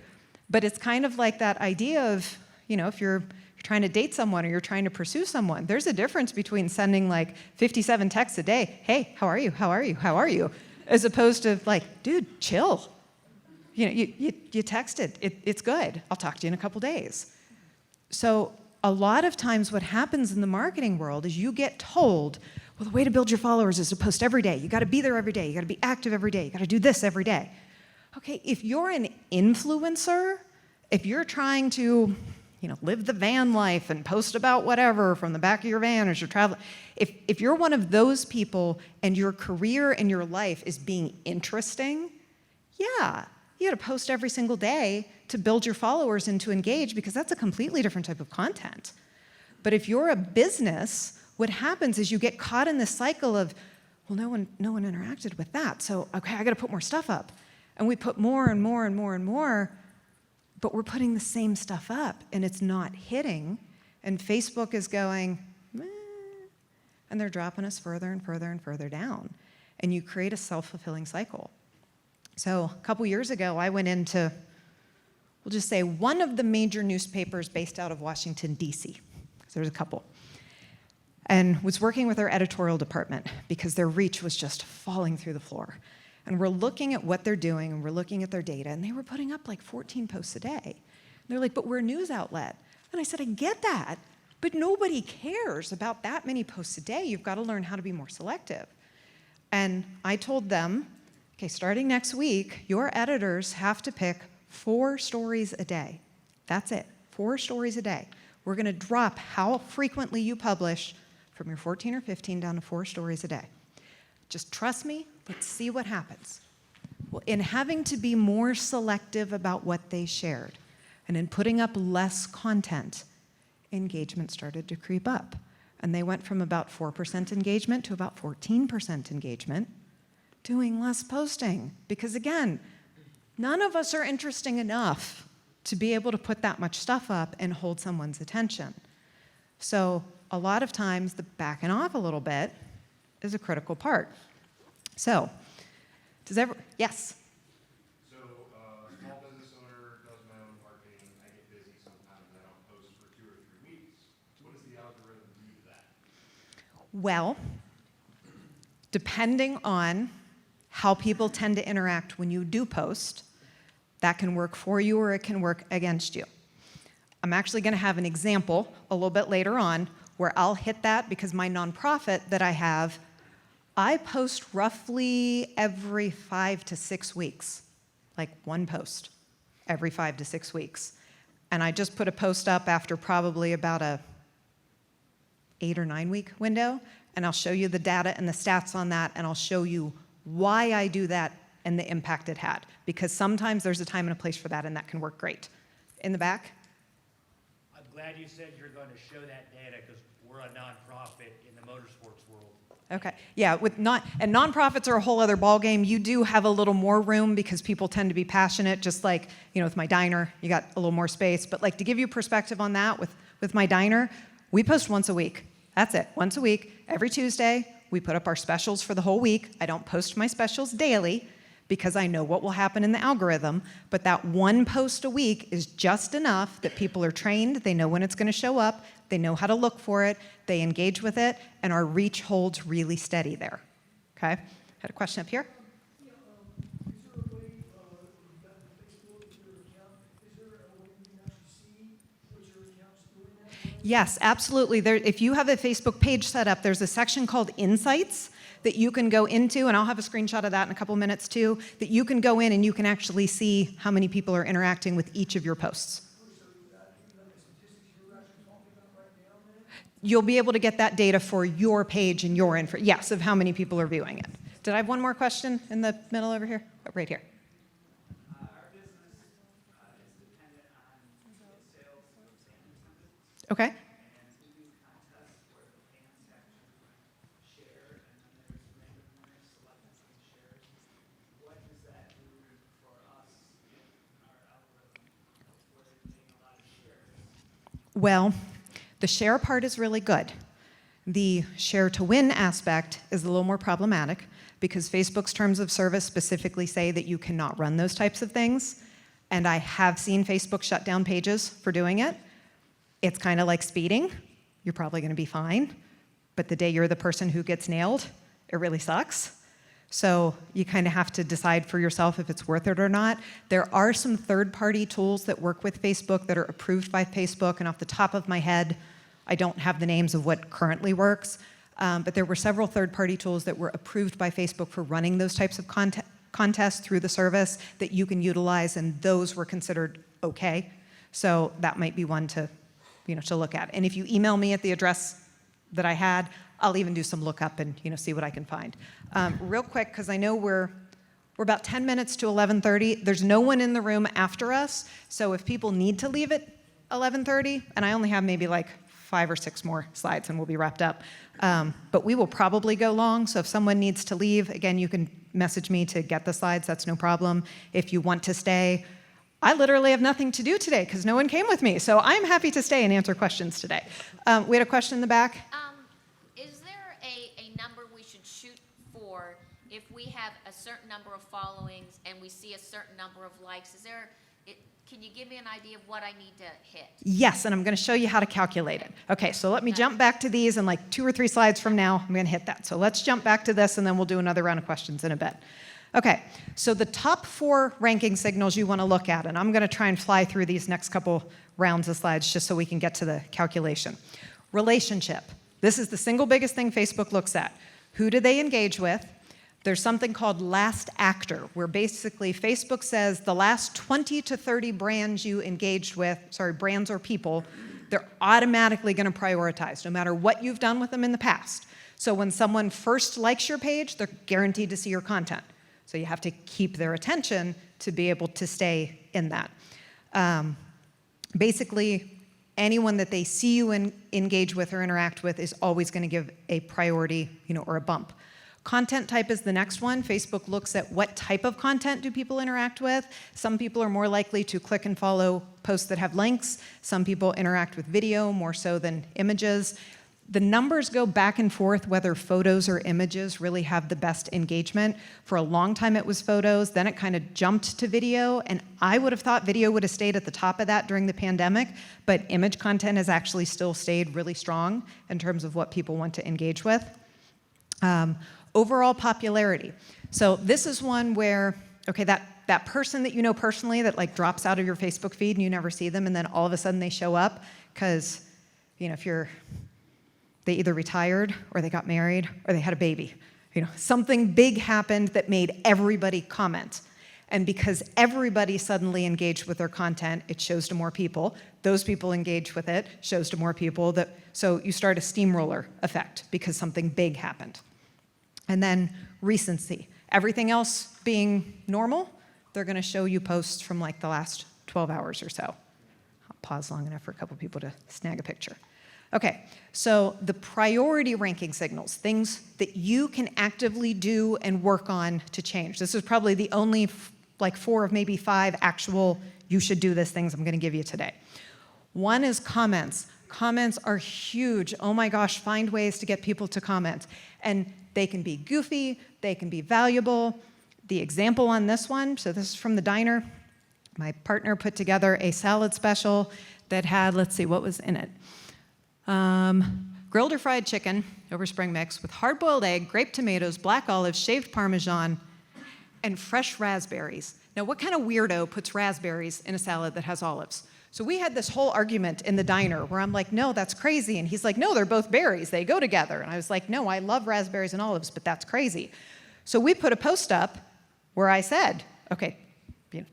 [SPEAKER 1] but it's kind of like that idea of, if you're trying to date someone or you're trying to pursue someone, there's a difference between sending like 57 texts a day, hey, how are you, how are you, how are you, as opposed to like, dude, chill. You texted, it's good, I'll talk to you in a couple days. So a lot of times what happens in the marketing world is you get told, well, the way to build your followers is to post every day. You gotta be there every day, you gotta be active every day, you gotta do this every day. Okay, if you're an influencer, if you're trying to, live the van life and post about whatever from the back of your van as you're traveling, if you're one of those people and your career and your life is being interesting, yeah, you gotta post every single day to build your followers and to engage because that's a completely different type of content. But if you're a business, what happens is you get caught in this cycle of, well, no one interacted with that, so okay, I gotta put more stuff up. And we put more and more and more and more, but we're putting the same stuff up and it's not hitting. And Facebook is going, meh, and they're dropping us further and further and further down. And you create a self-fulfilling cycle. So a couple years ago, I went into, we'll just say, one of the major newspapers based out of Washington, D.C. There's a couple. And was working with their editorial department because their reach was just falling through the floor. And we're looking at what they're doing, and we're looking at their data, and they were putting up like 14 posts a day. And they're like, but we're a news outlet. And I said, I get that, but nobody cares about that many posts a day. You've got to learn how to be more selective. And I told them, okay, starting next week, your editors have to pick 4 stories a day. That's it, 4 stories a day. We're going to drop how frequently you publish from your 14 or 15 down to 4 stories a day. Just trust me, let's see what happens. Well, in having to be more selective about what they shared, and in putting up less content, engagement started to creep up. And they went from about 4% engagement to about 14% engagement, doing less posting. Because again, none of us are interesting enough to be able to put that much stuff up and hold someone's attention. So a lot of times, the backing off a little bit is a critical part. So, yes?
[SPEAKER 4] So, small business owner, does my own marketing, I get busy sometimes, I don't post for 2 or 3 weeks. What does the algorithm do to that?
[SPEAKER 1] Well, depending on how people tend to interact when you do post, that can work for you or it can work against you. I'm actually going to have an example a little bit later on where I'll hit that because my nonprofit that I have, I post roughly every 5 to 6 weeks, like one post every 5 to 6 weeks. And I just put a post up after probably about a 8 or 9 week window, and I'll show you the data and the stats on that, and I'll show you why I do that and the impact it had. Because sometimes there's a time and a place for that, and that can work great. In the back?
[SPEAKER 5] I'm glad you said you're going to show that data because we're a nonprofit in the motorsports world.
[SPEAKER 1] Okay, yeah, and nonprofits are a whole other ballgame. You do have a little more room because people tend to be passionate, just like, with my diner, you got a little more space. But like to give you perspective on that, with my diner, we post once a week. That's it, once a week, every Tuesday, We put up our specials for the whole week. I don't post my specials daily because I know what will happen in the algorithm, but that one post a week is just enough that people are trained, they know when it's going to show up, they know how to look for it, they engage with it, and our reach holds really steady there. Okay? Had a question up here?
[SPEAKER 6] Yeah, is there a way that Facebook, with your account, is there a way you can actually see what your account's doing that way?
[SPEAKER 1] Yes, absolutely. If you have a Facebook page set up, there's a section called Insights that you can go into, and I'll have a screenshot of that in a couple minutes too, that you can go in and you can actually see how many people are interacting with each of your posts. You'll be able to get that data for your page and your info, yes, of how many people are viewing it. Did I have one more question in the middle over here? Oh, right here.
[SPEAKER 7] Our business is dependent on sales of sandwich.
[SPEAKER 1] Okay.
[SPEAKER 7] And we do contests where the fans actually share, and then there's random winners selected from the shares. What does that do for us in our algorithm? We're getting a lot of shares.
[SPEAKER 1] Well, the share part is really good. The share to win aspect is a little more problematic because Facebook's terms of service specifically say that you cannot run those types of things. And I have seen Facebook shut down pages for doing it. It's kind of like speeding. You're probably going to be fine. But the day you're the person who gets nailed, it really sucks. So you kind of have to decide for yourself if it's worth it or not. There are some third-party tools that work with Facebook that are approved by Facebook, and off the top of my head, I don't have the names of what currently works, but there were several third-party tools that were approved by Facebook for running those types of contests through the service that you can utilize, and those were considered okay. So that might be one to, to look at. And if you email me at the address that I had, I'll even do some lookup and see what I can find. Real quick, because I know we're about 10 minutes to 11:30. There's no one in the room after us, so if people need to leave at 11:30, and I only have maybe like 5 or 6 more slides and we'll be wrapped up. But we will probably go long, so if someone needs to leave, again, you can message me to get the slides, that's no problem. If you want to stay, I literally have nothing to do today because no one came with me, so I'm happy to stay and answer questions today. We had a question in the back.
[SPEAKER 8] Is there a number we should shoot for if we have a certain number of followings and we see a certain number of likes? Can you give me an idea of what I need to hit?
[SPEAKER 1] Yes, and I'm going to show you how to calculate it. Okay, so let me jump back to these, and like 2 or 3 slides from now, I'm going to hit that. So let's jump back to this, and then we'll do another round of questions in a bit. Okay, so the top 4 ranking signals you want to look at, and I'm going to try and fly through these next couple rounds of slides just so we can get to the calculation. Relationship. This is the single biggest thing Facebook looks at. Who do they engage with? There's something called last actor, where basically Facebook says the last 20 to 30 brands you engaged with, brands or people, they're automatically going to prioritize, no matter what you've done with them in the past. So when someone first likes your page, they're guaranteed to see your content. So you have to keep their attention to be able to stay in that. Basically, anyone that they see you engage with or interact with is always going to give a priority, or a bump. Content type is the next one. Facebook looks at what type of content do people interact with. Some people are more likely to click and follow posts that have links. Some people interact with video more so than images. The numbers go back and forth whether photos or images really have the best engagement. For a long time it was photos, then it kind of jumped to video, and I would have thought video would have stayed at the top of that during the pandemic, but image content has actually still stayed really strong in terms of what people want to engage with. Overall popularity. So this is one where, okay, that person that you know personally that like drops out of your Facebook feed and you never see them, and then all of a sudden they show up because, if they either retired or they got married or they had a baby. Something big happened that made everybody comment. And because everybody suddenly engaged with their content, it shows to more people. Those people engage with it, shows to more people. So you start a steamroller effect because something big happened. And then recency. Everything else being normal, they're going to show you posts from like the last 12 hours or so. I'll pause long enough for a couple people to snag a picture. Okay, so the priority ranking signals, things that you can actively do and work on to change. This is probably the only 4 of maybe 5 actual you should do this things I'm going to give you today. One is comments. Comments are huge. Oh my gosh, find ways to get people to comment. And they can be goofy, they can be valuable. The example on this one, so this is from the diner. My partner put together a salad special that had, let's see, what was in it? Grilled or fried chicken over spring mix with hard-boiled egg, grape tomatoes, black olives, shaved Parmesan, and fresh raspberries. Now, what kind of weirdo puts raspberries in a salad that has olives? So we had this whole argument in the diner where I'm like, no, that's crazy. And he's like, no, they're both berries. They go together. And I was like, no, I love raspberries and olives, but that's crazy. So we put a post up where I said, okay,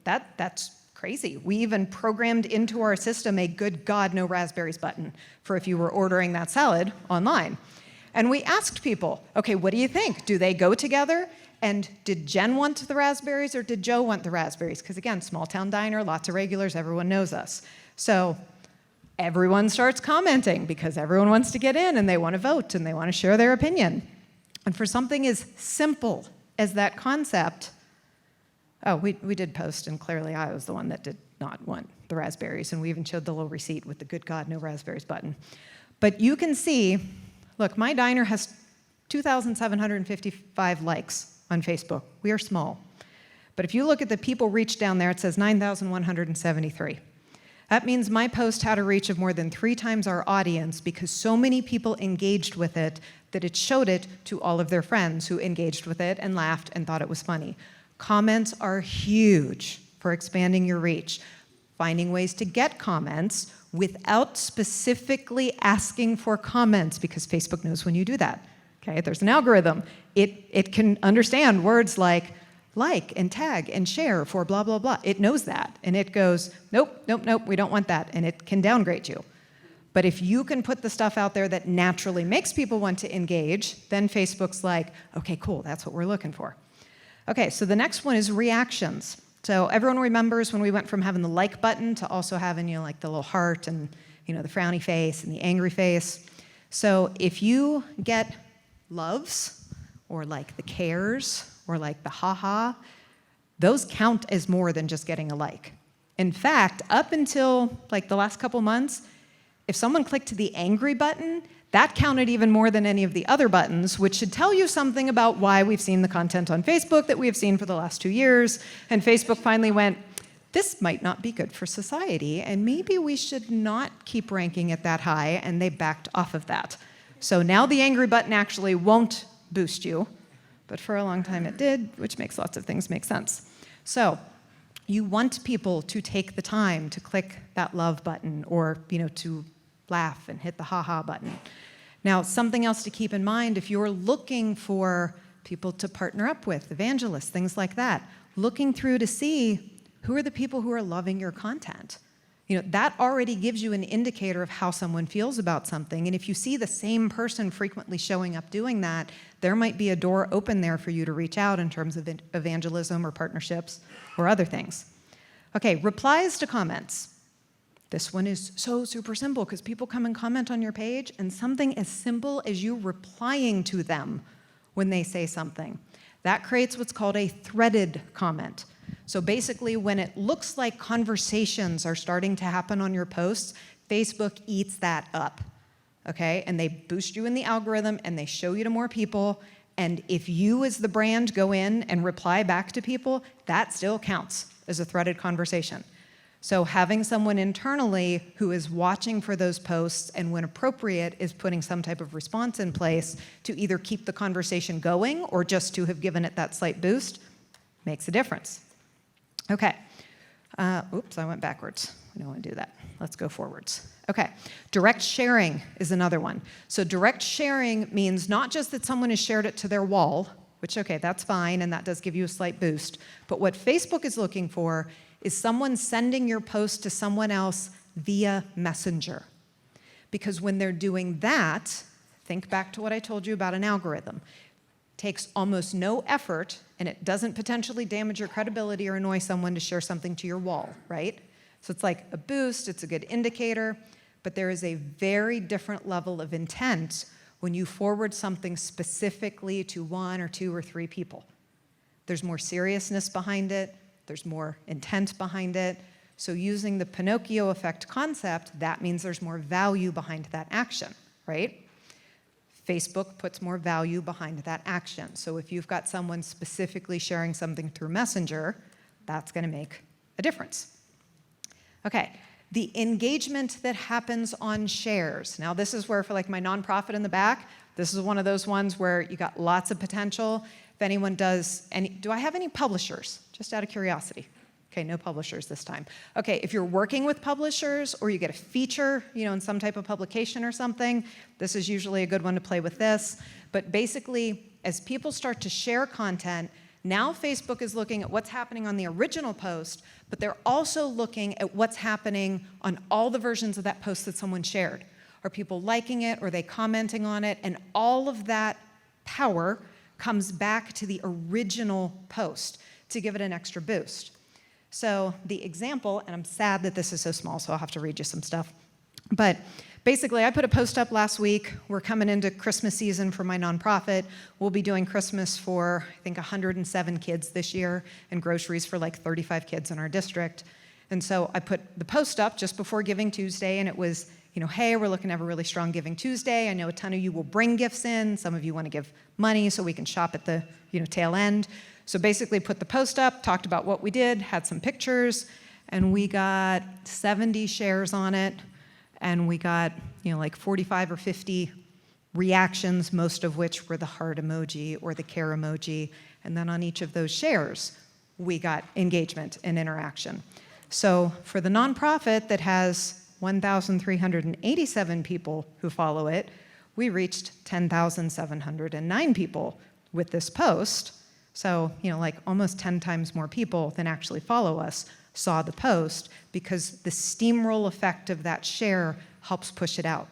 [SPEAKER 1] that's crazy. We even programmed into our system a good God, no raspberries button for if you were ordering that salad online. And we asked people, okay, what do you think? Do they go together? And did Jen want the raspberries or did Joe want the raspberries? Because again, small town diner, lots of regulars, everyone knows us. So everyone starts commenting because everyone wants to get in and they want to vote and they want to share their opinion. And for something as simple as that concept, we did post, and clearly I was the one that did not want the raspberries, and we even showed the little receipt with the good God, no raspberries button. But you can see, look, my diner has 2,755 likes on Facebook. We are small. But if you look at the people reached down there, it says 9,173. That means my post had a reach of more than 3 times our audience because so many people engaged with it that it showed it to all of their friends who engaged with it and laughed and thought it was funny. Comments are huge for expanding your reach. Finding ways to get comments without specifically asking for comments, because Facebook knows when you do that. Okay, there's an algorithm. It can understand words like and tag and share for blah, blah, blah. It knows that, and it goes, nope, nope, nope, we don't want that, and it can downgrade you. But if you can put the stuff out there that naturally makes people want to engage, then Facebook's like, okay, cool, that's what we're looking for. Okay, so the next one is reactions. So everyone remembers when we went from having the like button to also having, like the little heart and, the frowny face and the angry face. So if you get loves or like the cares or like the haha, those count as more than just getting a like. In fact, up until like the last couple months, if someone clicked the angry button, that counted even more than any of the other buttons, which should tell you something about why we've seen the content on Facebook that we have seen for the last 2 years. And Facebook finally went, this might not be good for society, and maybe we should not keep ranking it that high, and they backed off of that. So now the angry button actually won't boost you, but for a long time it did, which makes lots of things make sense. So you want people to take the time to click that love button or, to laugh and hit the ha-ha button. Now, something else to keep in mind, if you're looking for people to partner up with, evangelists, things like that, looking through to see who are the people who are loving your content. That already gives you an indicator of how someone feels about something. And if you see the same person frequently showing up doing that, there might be a door open there for you to reach out in terms of evangelism or partnerships or other things. Okay, replies to comments. This one is so super simple because people come and comment on your page, and something as simple as you replying to them when they say something. That creates what's called a threaded comment. So basically, when it looks like conversations are starting to happen on your posts, Facebook eats that up, okay? And they boost you in the algorithm, and they show you to more people. And if you as the brand go in and reply back to people, that still counts as a threaded conversation. So having someone internally who is watching for those posts and when appropriate is putting some type of response in place to either keep the conversation going or just to have given it that slight boost makes a difference. Okay. Oops, I went backwards. We don't want to do that. Let's go forwards. Okay. Direct sharing is another one. So direct sharing means not just that someone has shared it to their wall, which, okay, that's fine, and that does give you a slight boost. But what Facebook is looking for is someone sending your post to someone else via Messenger. Because when they're doing that, think back to what I told you about an algorithm. It takes almost no effort, and it doesn't potentially damage your credibility or annoy someone to share something to your wall, right? So it's like a boost, it's a good indicator, but there is a very different level of intent when you forward something specifically to 1 or 2 or 3 people. There's more seriousness behind it. There's more intent behind it. So using the Pinocchio effect concept, that means there's more value behind that action, right? Facebook puts more value behind that action. So if you've got someone specifically sharing something through Messenger, that's going to make a difference. Okay, the engagement that happens on shares. Now this is where, for like my nonprofit in the back, this is one of those ones where you got lots of potential. If anyone does any, do I have any publishers? Just out of curiosity. Okay, no publishers this time. Okay, if you're working with publishers or you get a feature, in some type of publication or something, this is usually a good one to play with this. But basically, as people start to share content, now Facebook is looking at what's happening on the original post, but they're also looking at what's happening on all the versions of that post that someone shared. Are people liking it? Are they commenting on it? And all of that power comes back to the original post to give it an extra boost. So the example, and I'm sad that this is so small, so I'll have to read you some stuff. But basically, I put a post up last week. We're coming into Christmas season for my nonprofit. We'll be doing Christmas for, I think, 107 kids this year and groceries for like 35 kids in our district. And so I put the post up just before Giving Tuesday, and it was, hey, we're looking to have a really strong Giving Tuesday. I know a ton of you will bring gifts in. Some of you want to give money so we can shop at the tail end. So basically put the post up, talked about what we did, had some pictures, and we got 70 shares on it, and we got like 45 or 50 reactions, most of which were the heart emoji or the care emoji. And then on each of those shares, we got engagement and interaction. So for the nonprofit that has 1,387 people who follow it, we reached 10,709 people with this post. So, like almost 10 times more people than actually follow us saw the post because the steamroll effect of that share helps push it out.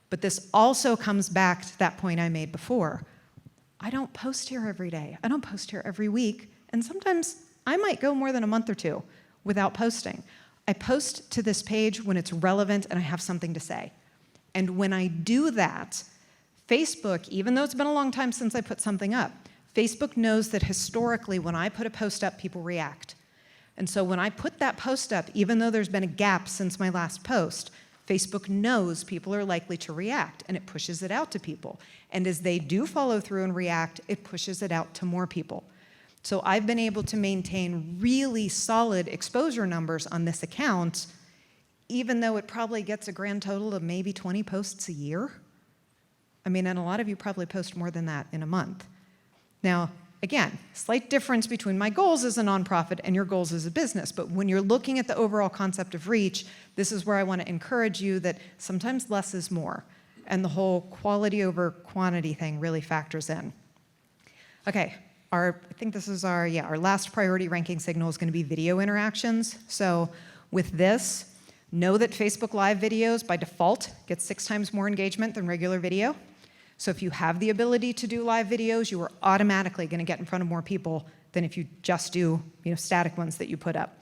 [SPEAKER 1] But this also comes back to that point I made before. I don't post here every day. I don't post here every week. And sometimes I might go more than a month or two without posting. I post to this page when it's relevant and I have something to say. And when I do that, Facebook, even though it's been a long time since I put something up, Facebook knows that historically when I put a post up, people react. And so when I put that post up, even though there's been a gap since my last post, Facebook knows people are likely to react, and it pushes it out to people. And as they do follow through and react, it pushes it out to more people. So I've been able to maintain really solid exposure numbers on this account, even though it probably gets a grand total of maybe 20 posts a year. I mean, and a lot of you probably post more than that in a month. Now, again, slight difference between my goals as a nonprofit and your goals as a business, but when you're looking at the overall concept of reach, this is where I want to encourage you that sometimes less is more, and the whole quality over quantity thing really factors in. Okay, I think this is our last priority ranking signal is going to be video interactions. So with this, know that Facebook Live videos by default get 6 times more engagement than regular video. So if you have the ability to do live videos, you are automatically going to get in front of more people than if you just do static ones that you put up.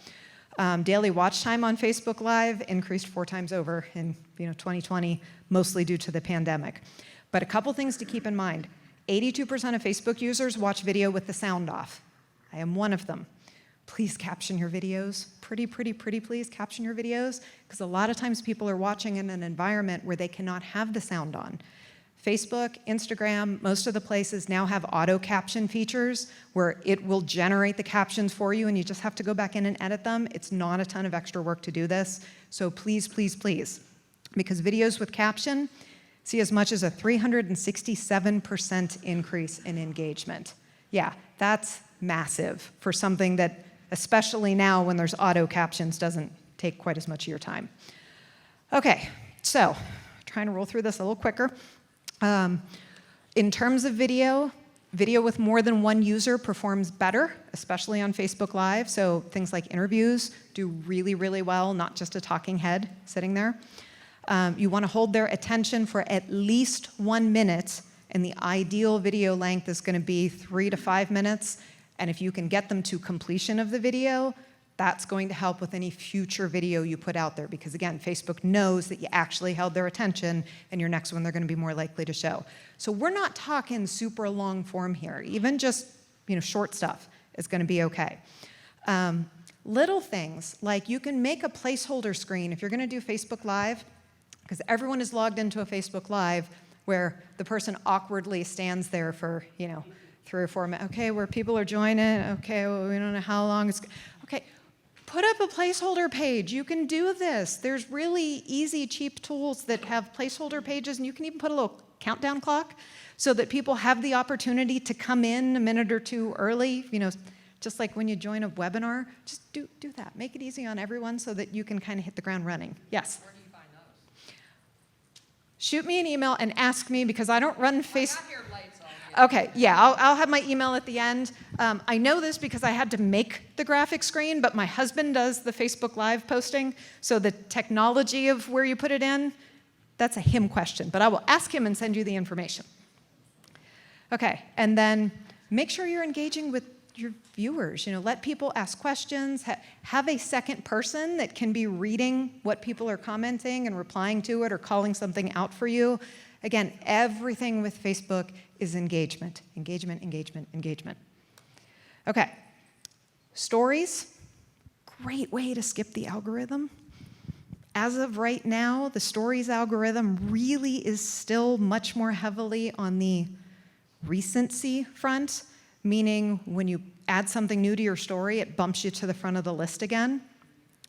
[SPEAKER 1] Daily watch time on Facebook Live increased 4 times over in 2020, mostly due to the pandemic. But a couple things to keep in mind. 82% of Facebook users watch video with the sound off. I am one of them. Please caption your videos. Pretty please caption your videos, because a lot of times people are watching in an environment where they cannot have the sound on. Facebook, Instagram, most of the places now have auto caption features where it will generate the captions for you and you just have to go back in and edit them. It's not a ton of extra work to do this. So please, because videos with caption see as much as a 367% increase in engagement. Yeah, that's massive for something that, especially now when there's auto captions, doesn't take quite as much of your time. Okay, so trying to roll through this a little quicker. In terms of video with more than one user performs better, especially on Facebook Live. So things like interviews do really, really well, not just a talking head sitting there. You want to hold their attention for at least 1 minute, and the ideal video length is going to be 3 to 5 minutes. And if you can get them to completion of the video, that's going to help with any future video you put out there, because again, Facebook knows that you actually held their attention, and your next one they're going to be more likely to show. So we're not talking super long form here. Even just short stuff is going to be okay. Little things like you can make a placeholder screen if you're going to do Facebook Live, because everyone is logged into a Facebook Live where the person awkwardly stands there for, 3 or 4 minutes. Okay, where people are joining. Okay, well, we don't know how long it's. Okay, put up a placeholder page. You can do this. There's really easy, cheap tools that have placeholder pages, and you can even put a little countdown clock so that people have the opportunity to come in a minute or two early. Just like when you join a webinar, just do that. Make it easy on everyone so that you can kind of hit the ground running. Yes?
[SPEAKER 9] Where do you find those?
[SPEAKER 1] Shoot me an email and ask me, because I don't run
[SPEAKER 9] I
[SPEAKER 1] Facebook.
[SPEAKER 9] got here late, so I'll get
[SPEAKER 1] Okay, yeah, I'll have my email at the end. I know this because I had to make the graphic screen, but my husband does the Facebook Live posting, so the technology of where you put it in, that's a him question, but I will ask him and send you the information. Okay, and then make sure you're engaging with your viewers. Let people ask questions. Have a second person that can be reading what people are commenting and replying to it or calling something out for you. Again, everything with Facebook is engagement. Engagement, engagement, engagement. Okay, stories, great way to skip the algorithm. As of right now, the stories algorithm really is still much more heavily on the recency front, meaning when you add something new to your story, it bumps you to the front of the list again.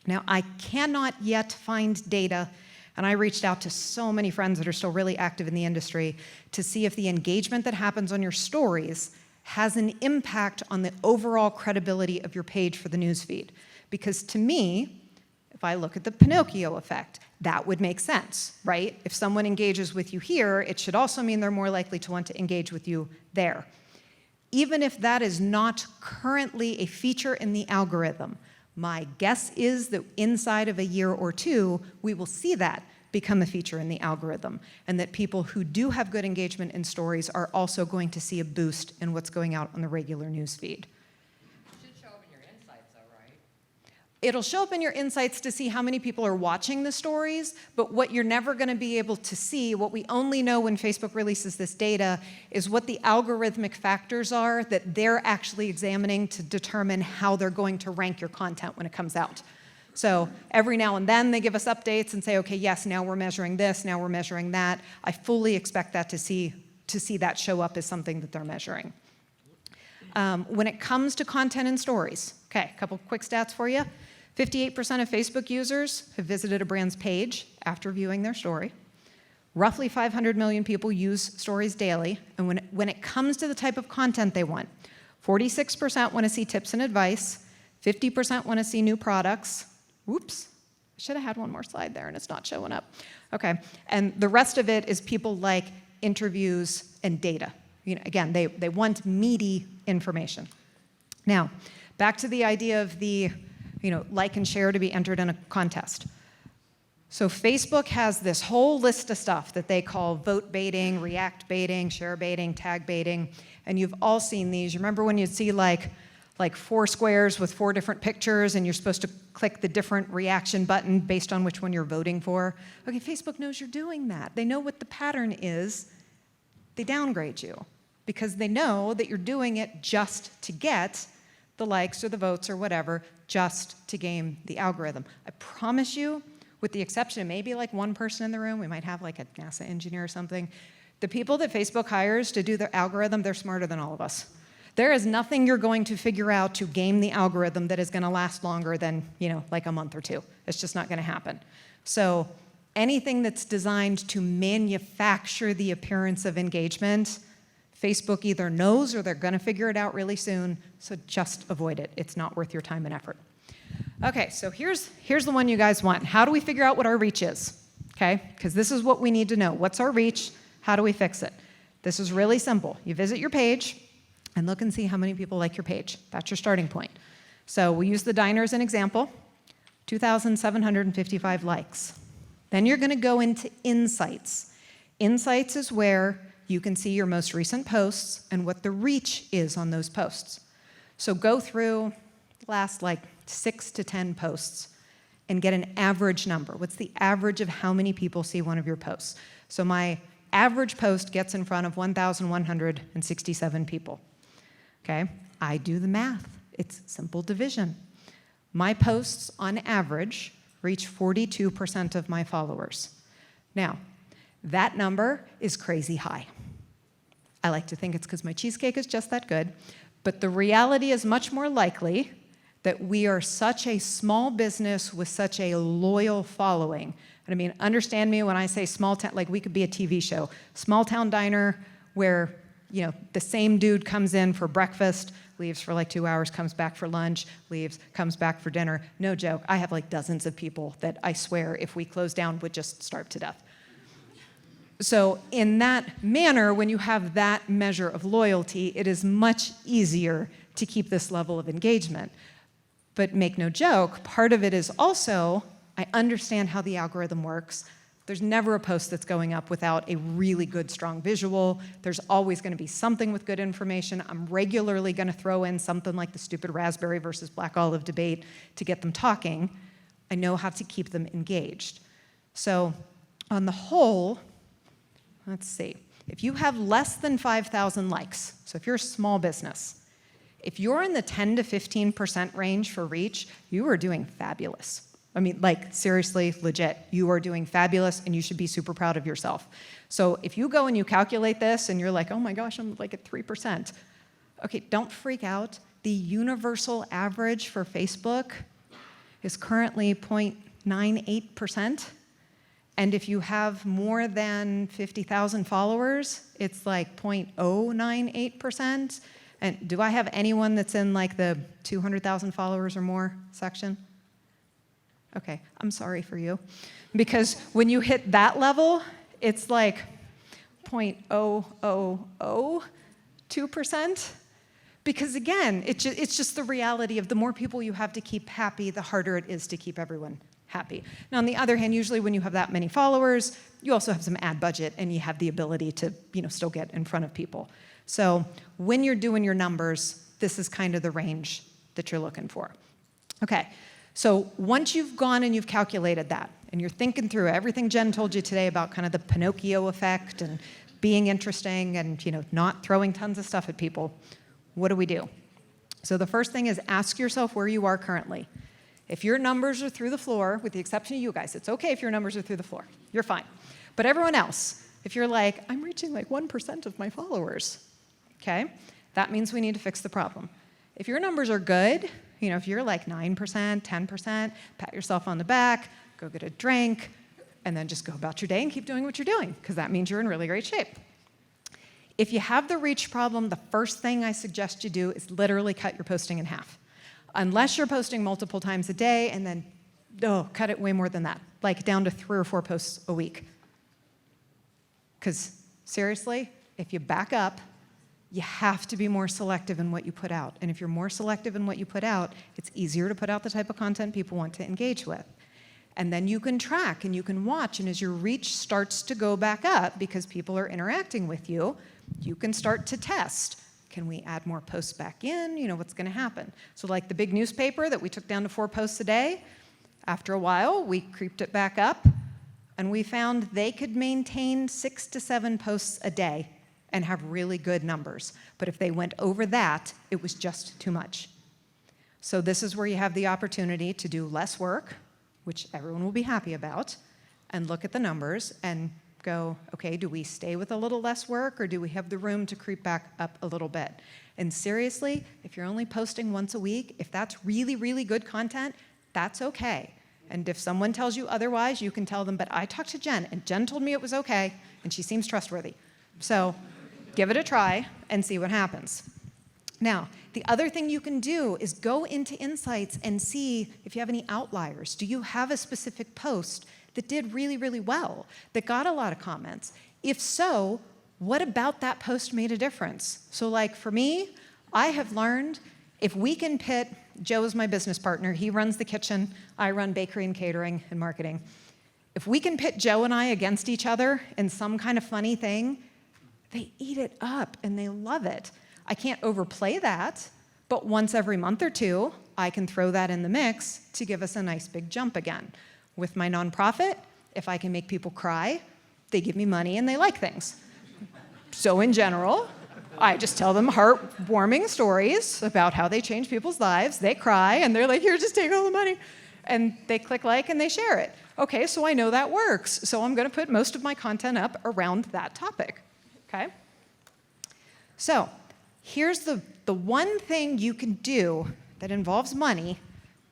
[SPEAKER 1] Now, I cannot yet find data, and I reached out to so many friends that are still really active in the industry to see if the engagement that happens on your stories has an impact on the overall credibility of your page for the newsfeed. Because to me, if I look at the Pinocchio effect, that would make sense, right? If someone engages with you here, it should also mean they're more likely to want to engage with you there. Even if that is not currently a feature in the algorithm, my guess is that inside of a year or two, we will see that become a feature in the algorithm, and that people who do have good engagement in stories are also going to see a boost in what's going out on the regular newsfeed.
[SPEAKER 9] It should show up in your insights, though, right?
[SPEAKER 1] It'll show up in your insights to see how many people are watching the stories, but what you're never going to be able to see, what we only know when Facebook releases this data, is what the algorithmic factors are that they're actually examining to determine how they're going to rank your content when it comes out. So every now and then they give us updates and say, okay, yes, now we're measuring this, now we're measuring that. I fully expect that to see that show up as something that they're measuring. When it comes to content and stories, okay, a couple quick stats for you. 58% of Facebook users have visited a brand's page after viewing their story. Roughly 500 million people use stories daily, and when it comes to the type of content they want, 46% want to see tips and advice, 50% want to see new products. Whoops, I should have had one more slide there and it's not showing up. Okay, and the rest of it is people like interviews and data. Again, they want meaty information. Now, back to the idea of the like and share to be entered in a contest. So Facebook has this whole list of stuff that they call vote baiting, react baiting, share baiting, tag baiting, and you've all seen these. You remember when you'd see like 4 squares with 4 different pictures and you're supposed to click the different reaction button based on which one you're voting for? Okay, Facebook knows you're doing that. They know what the pattern is. They downgrade you because they know that you're doing it just to get the likes or the votes or whatever, just to game the algorithm. I promise you, with the exception of maybe like one person in the room, we might have like a NASA engineer or something, the people that Facebook hires to do their algorithm, they're smarter than all of us. There is nothing you're going to figure out to game the algorithm that is going to last longer than, like a month or 2. It's just not going to happen. So anything that's designed to manufacture the appearance of engagement, Facebook either knows or they're going to figure it out really soon, so just avoid it. It's not worth your time and effort. Okay, so here's the one you guys want. How do we figure out what our reach is? Okay, because this is what we need to know. What's our reach? How do we fix it? This is really simple. You visit your page and look and see how many people like your page. That's your starting point. So we use the diner as an example. 2,755 likes. Then you're going to go into insights. Insights is where you can see your most recent posts and what the reach is on those posts. So go through the last 6 to 10 posts and get an average number. What's the average of how many people see one of your posts? So my average post gets in front of 1,167 people. Okay, I do the math. It's simple division. My posts, on average, reach 42% of my followers. Now, That number is crazy high. I like to think it's because my cheesecake is just that good, but the reality is much more likely that we are such a small business with such a loyal following. And I mean, understand me when I say small town, like we could be a TV show. Small town diner where, you know, the same dude comes in for breakfast, leaves for like 2 hours, comes back for lunch, leaves, comes back for dinner. No joke, I have like dozens of people that I swear if we closed down would just starve to death. So in that manner, when you have that measure of loyalty, it is much easier to keep this level of engagement. But make no joke, part of it is also, I understand how the algorithm works. There's never a post that's going up without a really good, strong visual. There's always going to be something with good information. I'm regularly going to throw in something like the stupid raspberry versus black olive debate to get them talking. I know how to keep them engaged. So on the whole, let's see. If you have less than 5,000 likes, so if you're a small business, if you're in the 10 to 15% range for reach, you are doing fabulous. I mean, like, seriously, legit, you are doing fabulous and you should be super proud of yourself. So if you go and you calculate this and you're like, oh my gosh, I'm like at 3%. Okay, don't freak out. The universal average for Facebook is currently 0.98%. And if you have more than 50,000 followers, it's like 0.098%. And do I have anyone that's in like the 200,000 followers or more section? Okay, I'm sorry for you. Because when you hit that level, it's like 0.0002%. Because again, it's just the reality of the more people you have to keep happy, the harder it is to keep everyone happy. Now, on the other hand, usually when you have that many followers, you also have some ad budget and you have the ability to, you know, still get in front of people. So when you're doing your numbers, this is kind of the range that you're looking for. Okay, so once you've gone and you've calculated that, and you're thinking through everything Jen told you today about kind of the Pinocchio effect and being interesting and, you know, not throwing tons of stuff at people, what do we do? So the first thing is ask yourself where you are currently. If your numbers are through the floor, with the exception of you guys, it's okay if your numbers are through the floor. You're fine. But everyone else, if you're like, I'm reaching like 1% of my followers, okay, that means we need to fix the problem. If your numbers are good, you know, if you're like 9%, 10%, pat yourself on the back, go get a drink, and then just go about your day and keep doing what you're doing, because that means you're in really great shape. If you have the reach problem, the first thing I suggest you do is literally cut your posting in half. Unless you're posting multiple times a day, and then, cut it way more than that, like down to 3 or 4 posts a week. Because seriously, if you back up, you have to be more selective in what you put out. And if you're more selective in what you put out, it's easier to put out the type of content people want to engage with. And then you can track and you can watch, and as your reach starts to go back up because people are interacting with you, you can start to test. Can we add more posts back in? You know, what's going to happen? So like the big newspaper that we took down to 4 posts a day, after a while, we creeped it back up, and we found they could maintain 6 to 7 posts a day and have really good numbers. But if they went over that, it was just too much. So this is where you have the opportunity to do less work, which everyone will be happy about, and look at the numbers and go, okay, do we stay with a little less work, or do we have the room to creep back up a little bit? And seriously, if you're only posting once a week, if that's really, really good content, that's okay. And if someone tells you otherwise, you can tell them, but I talked to Jen, and Jen told me it was okay, and she seems trustworthy. So give it a try and see what happens. Now, the other thing you can do is go into Insights and see if you have any outliers. Do you have a specific post that did really, really well, that got a lot of comments? If so, what about that post made a difference? So like for me, I have learned if we can pit, Joe is my business partner, he runs the kitchen, I run bakery and catering and marketing. If we can pit Joe and I against each other in some kind of funny thing, they eat it up and they love it. I can't overplay that, but once every month or 2, I can throw that in the mix to give us a nice big jump again. With my nonprofit, if I can make people cry, they give me money and they like things. So in general, I just tell them heartwarming stories about how they change people's lives. They cry and they're like, here, just take all the money. And they click like and they share it. Okay, so I know that works. So I'm going to put most of my content up around that topic. Okay? So here's the one thing you can do that involves money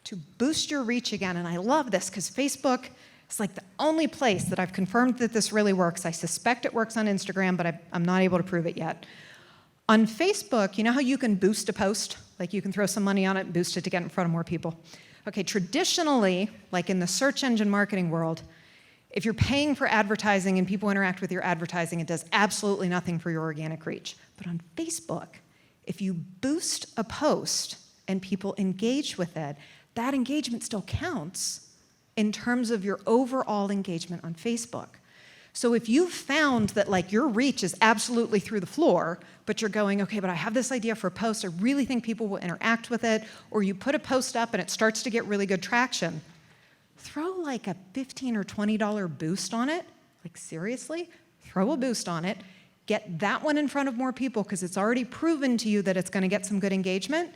[SPEAKER 1] to boost your reach again. And I love this because Facebook is like the only place that I've confirmed that this really works. I suspect it works on Instagram, but I'm not able to prove it yet. On Facebook, you know how you can boost a post? Like you can throw some money on it and boost it to get in front of more people. Okay, traditionally, like in the search engine marketing world, if you're paying for advertising and people interact with your advertising, it does absolutely nothing for your organic reach. But on Facebook, if you boost a post and people engage with it, that engagement still counts in terms of your overall engagement on Facebook. So if you've found that like your reach is absolutely through the floor, but you're going, okay, but I have this idea for a post, I really think people will interact with it, or you put a post up and it starts to get really good traction, throw like a $15 or $20 boost on it. Like seriously, throw a boost on it, get that one in front of more people because it's already proven to you that it's going to get some good engagement.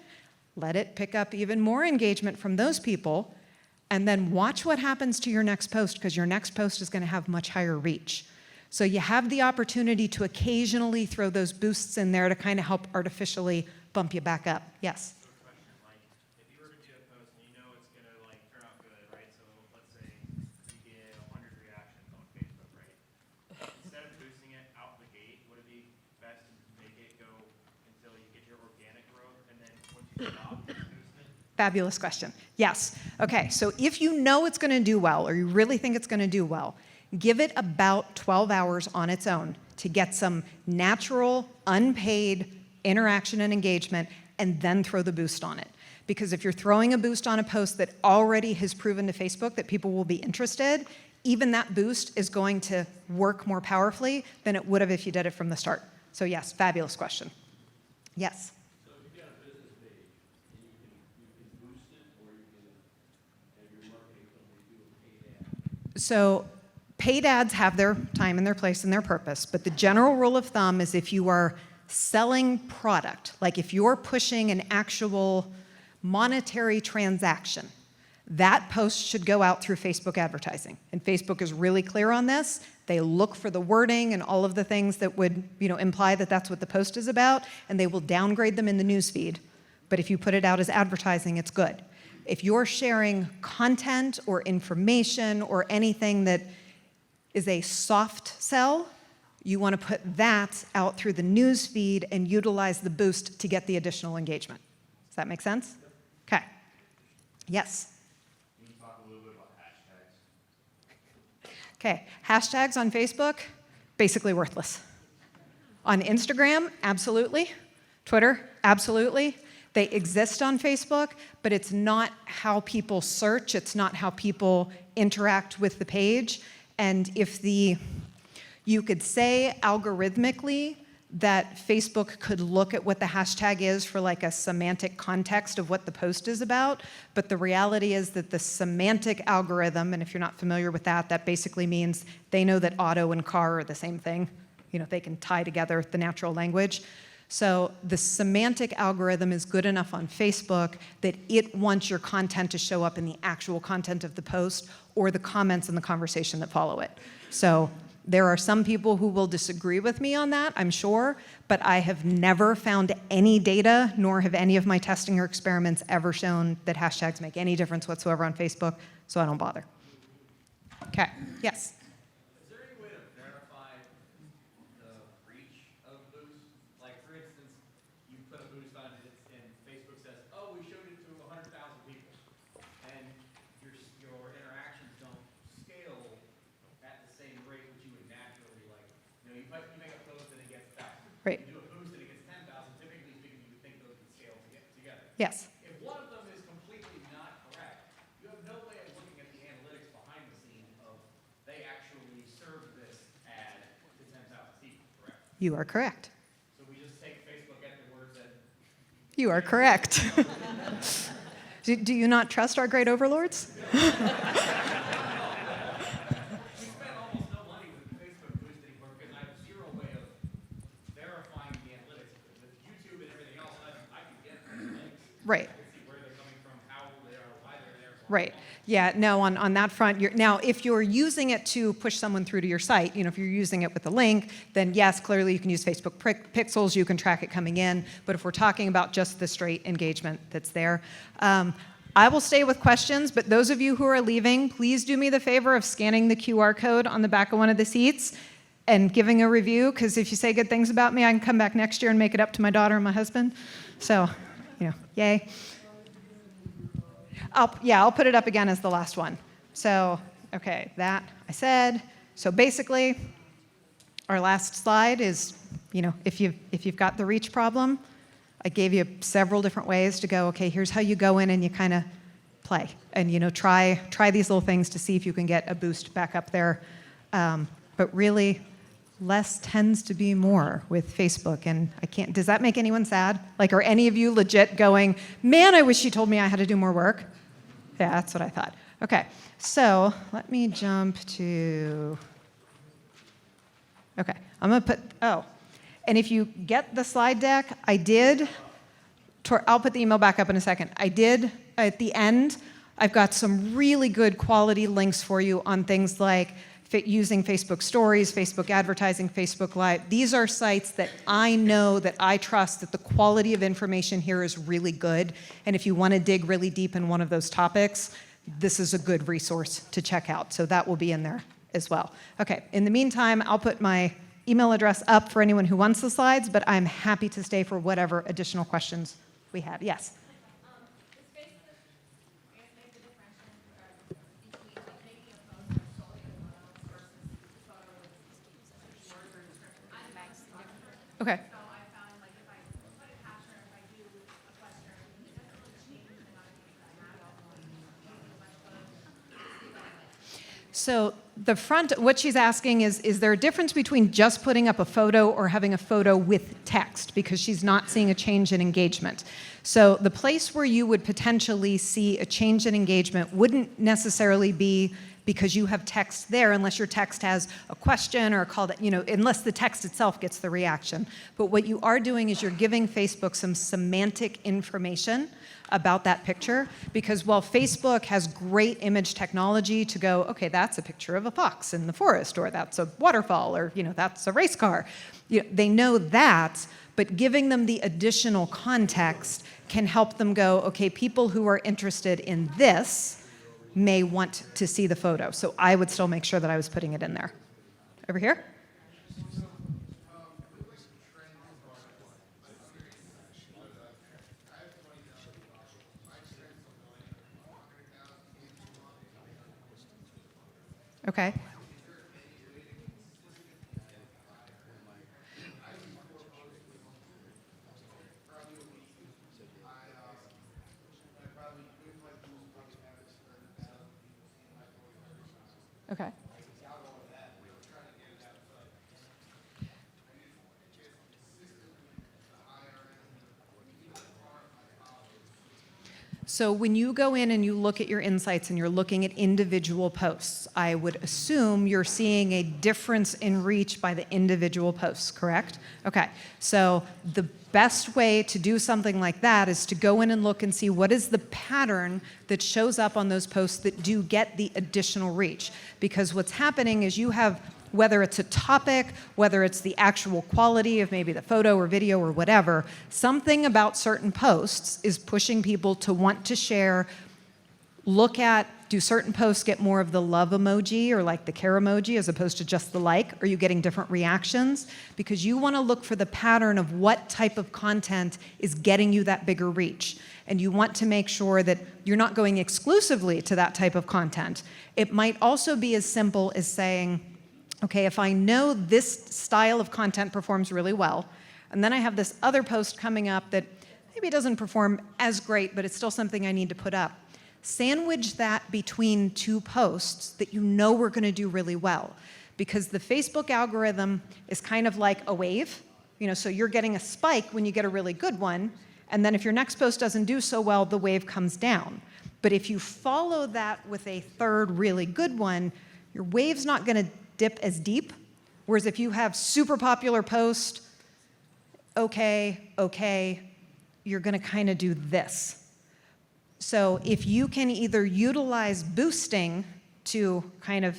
[SPEAKER 1] Let it pick up even more engagement from those people, and then watch what happens to your next post because your next post is going to have much higher reach. So you have the opportunity to occasionally throw those boosts in there to kind of help artificially bump you back up. Yes?
[SPEAKER 2] So a question, like, if you were to do a post and you know it's gonna like turn out good, right? So let's say you get 100 reactions on Facebook, right? Instead of boosting it out the gate, would it be best to make it go until you get your organic growth and then once you stop, boost it?
[SPEAKER 1] Fabulous question. Yes. Okay, so if you know it's going to do well, or you really think it's going to do well, give it about 12 hours on its own to get some natural, unpaid interaction and engagement, and then throw the boost on it. Because if you're throwing a boost on a post that already has proven to Facebook that people will be interested, even that boost is going to work more powerfully than it would have if you did it from the start. So yes, fabulous question. Yes? So paid ads have their time and their place and their purpose, but the general rule of thumb is if you are selling product, like if you're pushing an actual monetary transaction, that post should go out through Facebook advertising. And Facebook is really clear on this. They look for the wording and all of the things that would, imply that that's what the post is about, and they will downgrade them in the newsfeed. But if you put it out as advertising, it's good. If you're sharing content or information or anything that is a soft sell, you want to put that out through the news feed and utilize the boost to get the additional engagement. Does that make sense? Okay. Yes?
[SPEAKER 4] Can you talk a little bit about hashtags?
[SPEAKER 1] Okay. Hashtags on Facebook, basically worthless. On Instagram, absolutely. Twitter, absolutely. They exist on Facebook, but it's not how people search. It's not how people interact with the page. And you could say algorithmically that Facebook could look at what the hashtag is for like a semantic context of what the post is about, but the reality is that the semantic algorithm, and if you're not familiar with that, that basically means they know that auto and car are the same thing. They can tie together the natural language. So the semantic algorithm is good enough on Facebook that it wants your content to show up in the actual content of the post or the comments and the conversation that follow it. So there are some people who will disagree with me on that, I'm sure, but I have never found any data, nor have any of my testing or experiments ever shown that hashtags make any difference whatsoever on Facebook, so I don't bother. Okay, yes?
[SPEAKER 2] Is there any way to verify the reach of boost? Like, for instance, you put a boost on it and Facebook says, oh, we showed it to 100,000 people. And your interactions don't scale at the same rate which you would naturally like. You make a post and it gets 1,000.
[SPEAKER 1] Right.
[SPEAKER 2] You do a boost and it gets 10,000. Typically speaking, you would think those would scale together.
[SPEAKER 1] Yes.
[SPEAKER 2] If one of them is completely not correct, you have no way of looking at the analytics behind the scene of they actually served this ad to 10,000 people, correct?
[SPEAKER 1] You are correct.
[SPEAKER 2] So we just take Facebook at their word that
[SPEAKER 1] You are correct. Do you not trust our great overlords?
[SPEAKER 2] we spend almost no money with Facebook boost anymore because I have zero way of verifying the analytics. With YouTube and everything else, I can get analytics.
[SPEAKER 1] Right.
[SPEAKER 2] I can see where they're coming from, how they are, why they're there.
[SPEAKER 1] Right. Yeah, no, on that front, now, if you're using it to push someone through to your site, if you're using it with a link, then yes, clearly you can use Facebook pixels, you can track it coming in, but if we're talking about just the straight engagement that's there, I will stay with questions, but those of you who are leaving, please do me the favor of scanning the QR code on the back of one of the seats and giving a review, because if you say good things about me, I can come back next year and make it up to my daughter and my husband. So, yay. I'll put it up again as the last one. So, okay, that I said. So basically, our last slide is, if you've got the reach problem, I gave you several different ways to go, okay, here's how you go in and you kind of play. And, try these little things to see if you can get a boost back up there. But really, less tends to be more with Facebook. And does that make anyone sad? Like, are any of you legit going, man, I wish you told me I had to do more work? Yeah, that's what I thought. Okay, so let me jump to, okay, I'm gonna put, and if you get the slide deck, I'll put the email back up in a second. I did, at the end, I've got some really good quality links for you on things like using Facebook Stories, Facebook Advertising, Facebook Live. These are sites that I know, that I trust, that the quality of information here is really good. And if you want to dig really deep in one of those topics, this is a good resource to check out. So that will be in there as well. Okay, in the meantime, I'll put my email address up for anyone who wants the slides, but I'm happy to stay for whatever additional questions we have. Yes? Okay.
[SPEAKER 3] So I found, like, if I put a caption, if I do a question, it doesn't really change the amount of things I have.
[SPEAKER 1] So the front, what she's asking is there a difference between just putting up a photo or having a photo with text? Because she's not seeing a change in engagement. So the place where you would potentially see a change in engagement wouldn't necessarily be because you have text there, unless your text has a question or a call that, unless the text itself gets the reaction. But what you are doing is you're giving Facebook some semantic information about that picture, because while Facebook has great image technology to go, okay, that's a picture of a fox in the forest, or that's a waterfall, or that's a race car. They know that, but giving them the additional context can help them go, okay, people who are interested in this may want to see the photo. So I would still make sure that I was putting it in there. Over here? Okay. Okay. So when you go in and you look at your insights and you're looking at individual posts, I would assume you're seeing a difference in reach by the individual posts, correct? Okay, so the best way to do something like that is to go in and look and see what is the pattern that shows up on those posts that do get the additional reach. Because what's happening is you have, whether it's a topic, whether it's the actual quality of maybe the photo or video or whatever, something about certain posts is pushing people to want to share, look at, do certain posts get more of the love emoji or like the care emoji as opposed to just the like? Are you getting different reactions? Because you want to look for the pattern of what type of content is getting you that bigger reach. And you want to make sure that you're not going exclusively to that type of content. It might also be as simple as saying, okay, if I know this style of content performs really well, and then I have this other post coming up that maybe doesn't perform as great, but it's still something I need to put up, sandwich that between two posts that you know are going to do really well. Because the Facebook algorithm is kind of like a wave. So you're getting a spike when you get a really good one, and then if your next post doesn't do so well, the wave comes down. But if you follow that with a third really good one, your wave's not going to dip as deep. Whereas if you have super popular post, okay, you're going to kind of do this. So if you can either utilize boosting to kind of,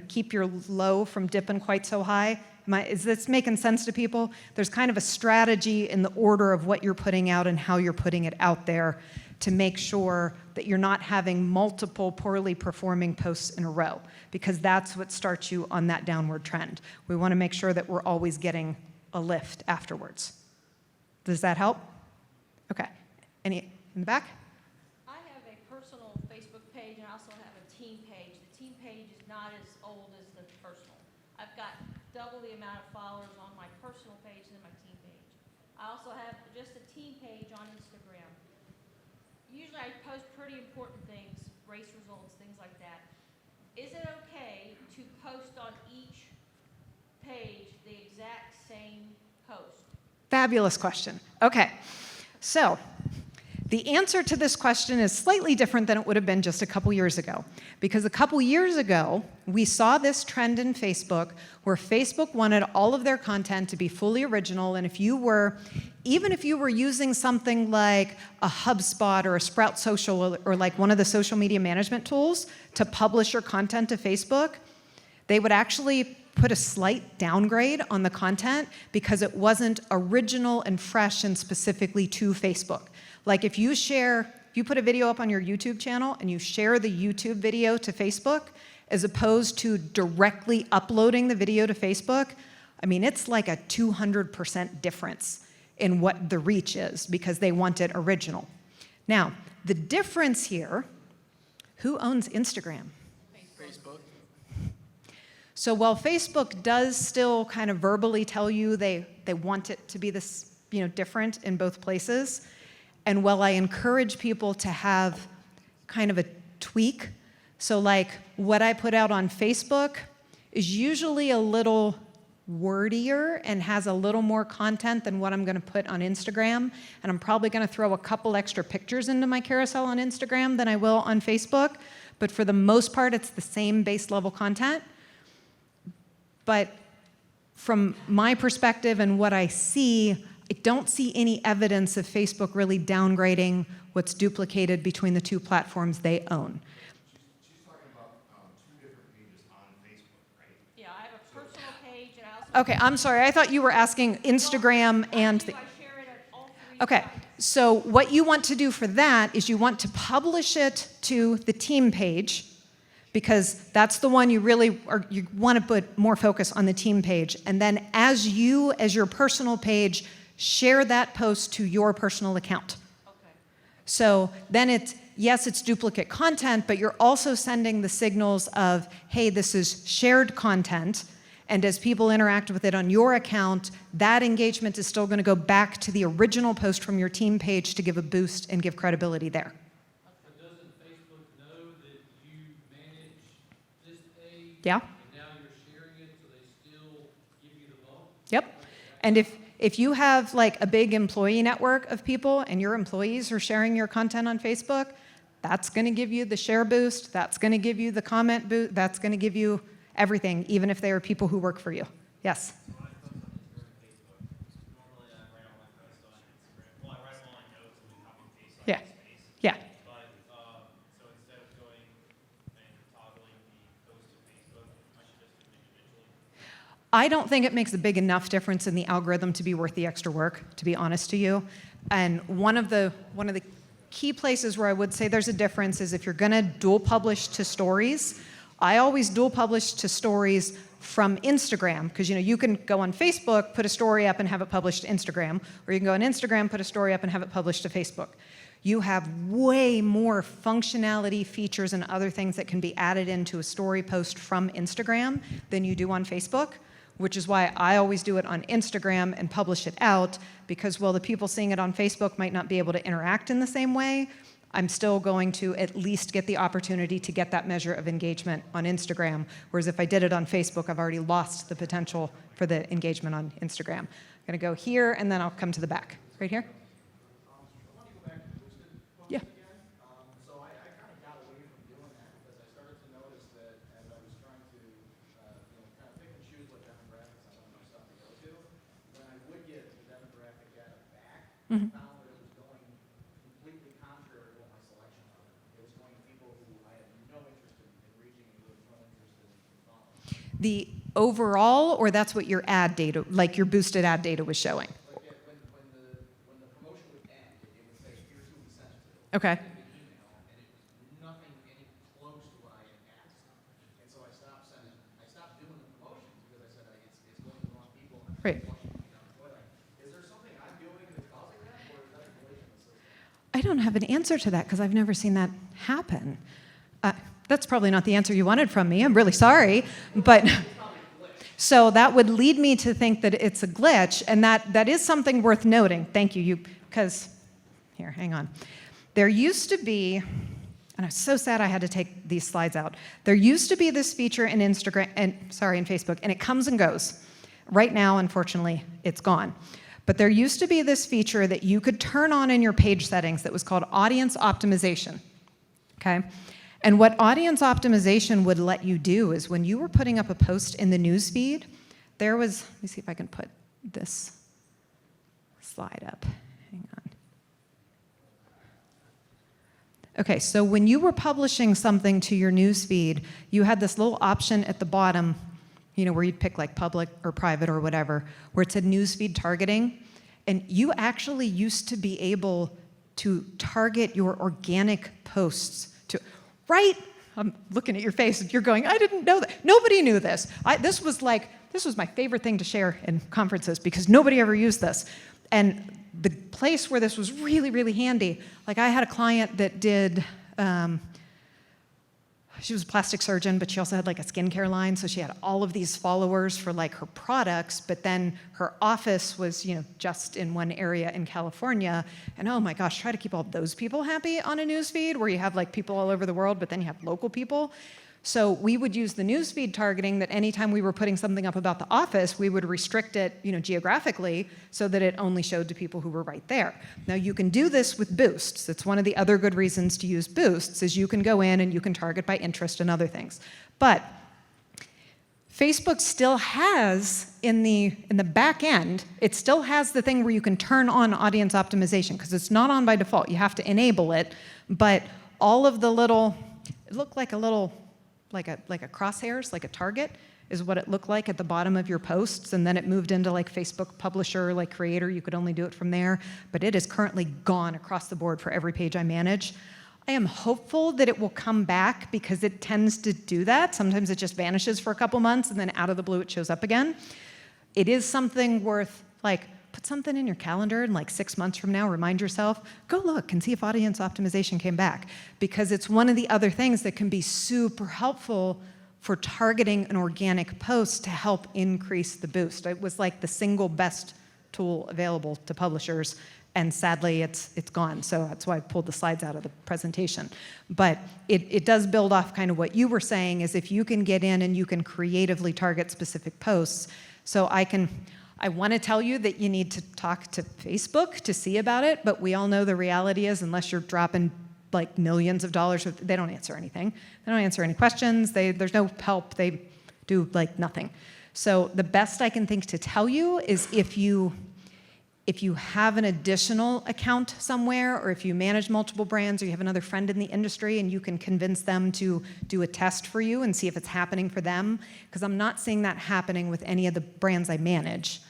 [SPEAKER 1] keep your low from dipping quite so high, is this making sense to people? There's kind of a strategy in the order of what you're putting out and how you're putting it out there to make sure that you're not having multiple poorly performing posts in a row, because that's what starts you on that downward trend. We want to make sure that we're always getting a lift afterwards. Does that help? Okay. Any in the back?
[SPEAKER 10] I have a personal Facebook page and I also have a team page. The team page is not as old as the personal. I've got double the amount of followers on my personal page than my team page. I also have just a team page on Instagram. Usually I post pretty important things, race results, things like that. Is it okay to post on each page the exact same post?
[SPEAKER 1] Fabulous question. Okay. So the answer to this question is slightly different than it would have been just a couple years ago. Because a couple years ago, we saw this trend in Facebook where Facebook wanted all of their content to be fully original. And even if you were using something like a HubSpot or a Sprout Social or like one of the social media management tools to publish your content to Facebook, they would actually put a slight downgrade on the content because it wasn't original and fresh and specifically to Facebook. Like if you put a video up on your YouTube channel and you share the YouTube video to Facebook, as opposed to directly uploading the video to Facebook, I mean, it's like a 200% difference in what the reach is because they want it original. Now, the difference here, who owns Instagram?
[SPEAKER 2] Facebook.
[SPEAKER 1] So while Facebook does still kind of verbally tell you they want it to be this, different in both places, and while I encourage people to have kind of a tweak, so like what I put out on Facebook is usually a little wordier and has a little more content than what I'm going to put on Instagram, and I'm probably going to throw a couple extra pictures into my carousel on Instagram than I will on Facebook, but for the most part, it's the same base level content. But from my perspective and what I see, I don't see any evidence of Facebook really downgrading what's duplicated between the two platforms they own.
[SPEAKER 4] She's talking about two different pages on Facebook, right?
[SPEAKER 10] Yeah, I have a personal page and I also.
[SPEAKER 1] Okay, I'm sorry. I thought you were asking Instagram and
[SPEAKER 10] I
[SPEAKER 1] the.
[SPEAKER 10] share it at all three
[SPEAKER 1] Okay,
[SPEAKER 10] sites.
[SPEAKER 1] so what you want to do for that is you want to publish it to the team page, because that's the one you want to put more focus on the team page. And then as your personal page, share that post to your personal account.
[SPEAKER 10] Okay.
[SPEAKER 1] So then it's duplicate content, but you're also sending the signals of, hey, this is shared content. And as people interact with it on your account, that engagement is still going to go back to the original post from your team page to give a boost and give credibility there.
[SPEAKER 11] But doesn't Facebook know that you manage this page?
[SPEAKER 1] Yeah?
[SPEAKER 11] And now you're sharing it, so they still give you the bump?
[SPEAKER 1] Yep. And if you have like a big employee network of people and your employees are sharing your content on Facebook, that's going to give you the share boost, that's going to give you the comment boost, that's going to give you everything, even if they are people who work for you. Yes?
[SPEAKER 2] When I post on Instagram and Facebook, normally I write all my posts on Instagram. Well, I write all my notes and then copy and paste on
[SPEAKER 1] Yeah.
[SPEAKER 2] space.
[SPEAKER 1] Yeah.
[SPEAKER 2] But, so instead of going and toggling the post to Facebook, I should just do it individually.
[SPEAKER 1] I don't think it makes a big enough difference in the algorithm to be worth the extra work, to be honest to you. And one of the key places where I would say there's a difference is if you're going to dual publish to stories. I always dual publish to stories from Instagram, because you can go on Facebook, put a story up and have it published to Instagram, or you can go on Instagram, put a story up and have it published to Facebook. You have way more functionality, features, and other things that can be added into a story post from Instagram than you do on Facebook, which is why I always do it on Instagram and publish it out, because while the people seeing it on Facebook might not be able to interact in the same way, I'm still going to at least get the opportunity to get that measure of engagement on Instagram, whereas if I did it on Facebook, I've already lost the potential for the engagement on Instagram. I'm going to go here, and then I'll come to the back. Right here?
[SPEAKER 7] I want to go back to the boosted post
[SPEAKER 1] Yeah.
[SPEAKER 7] again. So I kind of got away from doing that because I started to notice that as I was trying to, kind of pick and choose what demographics I wanted my stuff to go to, when I would get the demographic data back, I found that it was going completely contrary to what my selections
[SPEAKER 1] The overall, or that's what your ad data, like your boosted ad data was showing?
[SPEAKER 11] Like, yeah, when the promotion would end, it would say, here's who we sent it to.
[SPEAKER 1] Okay.
[SPEAKER 11] An email, and it was nothing any close to what I had asked. And so I stopped doing the promotions because I said, it's going to the wrong people.
[SPEAKER 1] Right.
[SPEAKER 11] Is there something I'm doing that's causing that, or is that a glitch in the system?
[SPEAKER 1] I don't have an answer to that because I've never seen that happen. That's probably not the answer you wanted from me. I'm really sorry, but so that would lead me to think that it's a glitch, and that is something worth noting. Thank you, because here, hang on. There used to be, and I'm so sad I had to take these slides out. There used to be this feature in Instagram, in Facebook, and it comes and goes. Right now, unfortunately, it's gone. But there used to be this feature that you could turn on in your page settings that was called audience optimization. Okay? And what audience optimization would let you do is when you were putting up a post in the news feed, there was, let me see if I can put this slide up. Hang on. Okay, so when you were publishing something to your news feed, you had this little option at the bottom, you know, where you'd pick like public or private or whatever, where it said newsfeed targeting. And you actually used to be able to target your organic posts to, right? I'm looking at your face, you're going, I didn't know that. Nobody knew this. This was my favorite thing to share in conferences because nobody ever used this. And the place where this was really, really handy, like I had a client that did, she was a plastic surgeon, but she also had like a skincare line, so she had all of these followers for like her products, but then her office was, you know, just in one area in California, and oh my gosh, try to keep all those people happy on a news feed where you have like people all over the world, but then you have local people. So we would use the newsfeed targeting that anytime we were putting something up about the office, we would restrict it, you know, geographically so that it only showed to people who were right there. Now you can do this with boosts. It's one of the other good reasons to use boosts is you can go in and you can target by interest and other things. But Facebook still has in the back end, it still has the thing where you can turn on audience optimization because it's not on by default. You have to enable it, but all of the little, it looked like a little, like a crosshairs, like a target, is what it looked like at the bottom of your posts, and then it moved into like Facebook publisher, like creator, you could only do it from there, but it is currently gone across the board for every page I manage. I am hopeful that it will come back because it tends to do that. Sometimes it just vanishes for a couple months and then out of the blue it shows up again. It is something worth, like, put something in your calendar and like 6 months from now, remind yourself, go look and see if audience optimization came back. Because it's one of the other things that can be super helpful for targeting an organic post to help increase the boost. It was like the single best tool available to publishers, and sadly it's gone. So that's why I pulled the slides out of the presentation. But it does build off kind of what you were saying, is if you can get in and you can creatively target specific posts. So I want to tell you that you need to talk to Facebook to see about it, but we all know the reality is unless you're dropping like millions of dollars, they don't answer anything. They don't answer any questions. There's no help. They do like nothing. So the best I can think to tell you is if you have an additional account somewhere, or if you manage multiple brands, or you have another friend in the industry and you can convince them to do a test for you and see if it's happening for them, because I'm not seeing that happening with any of the brands I manage,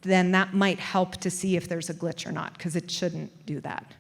[SPEAKER 1] then that might help to see if there's a glitch or not, because it shouldn't do that.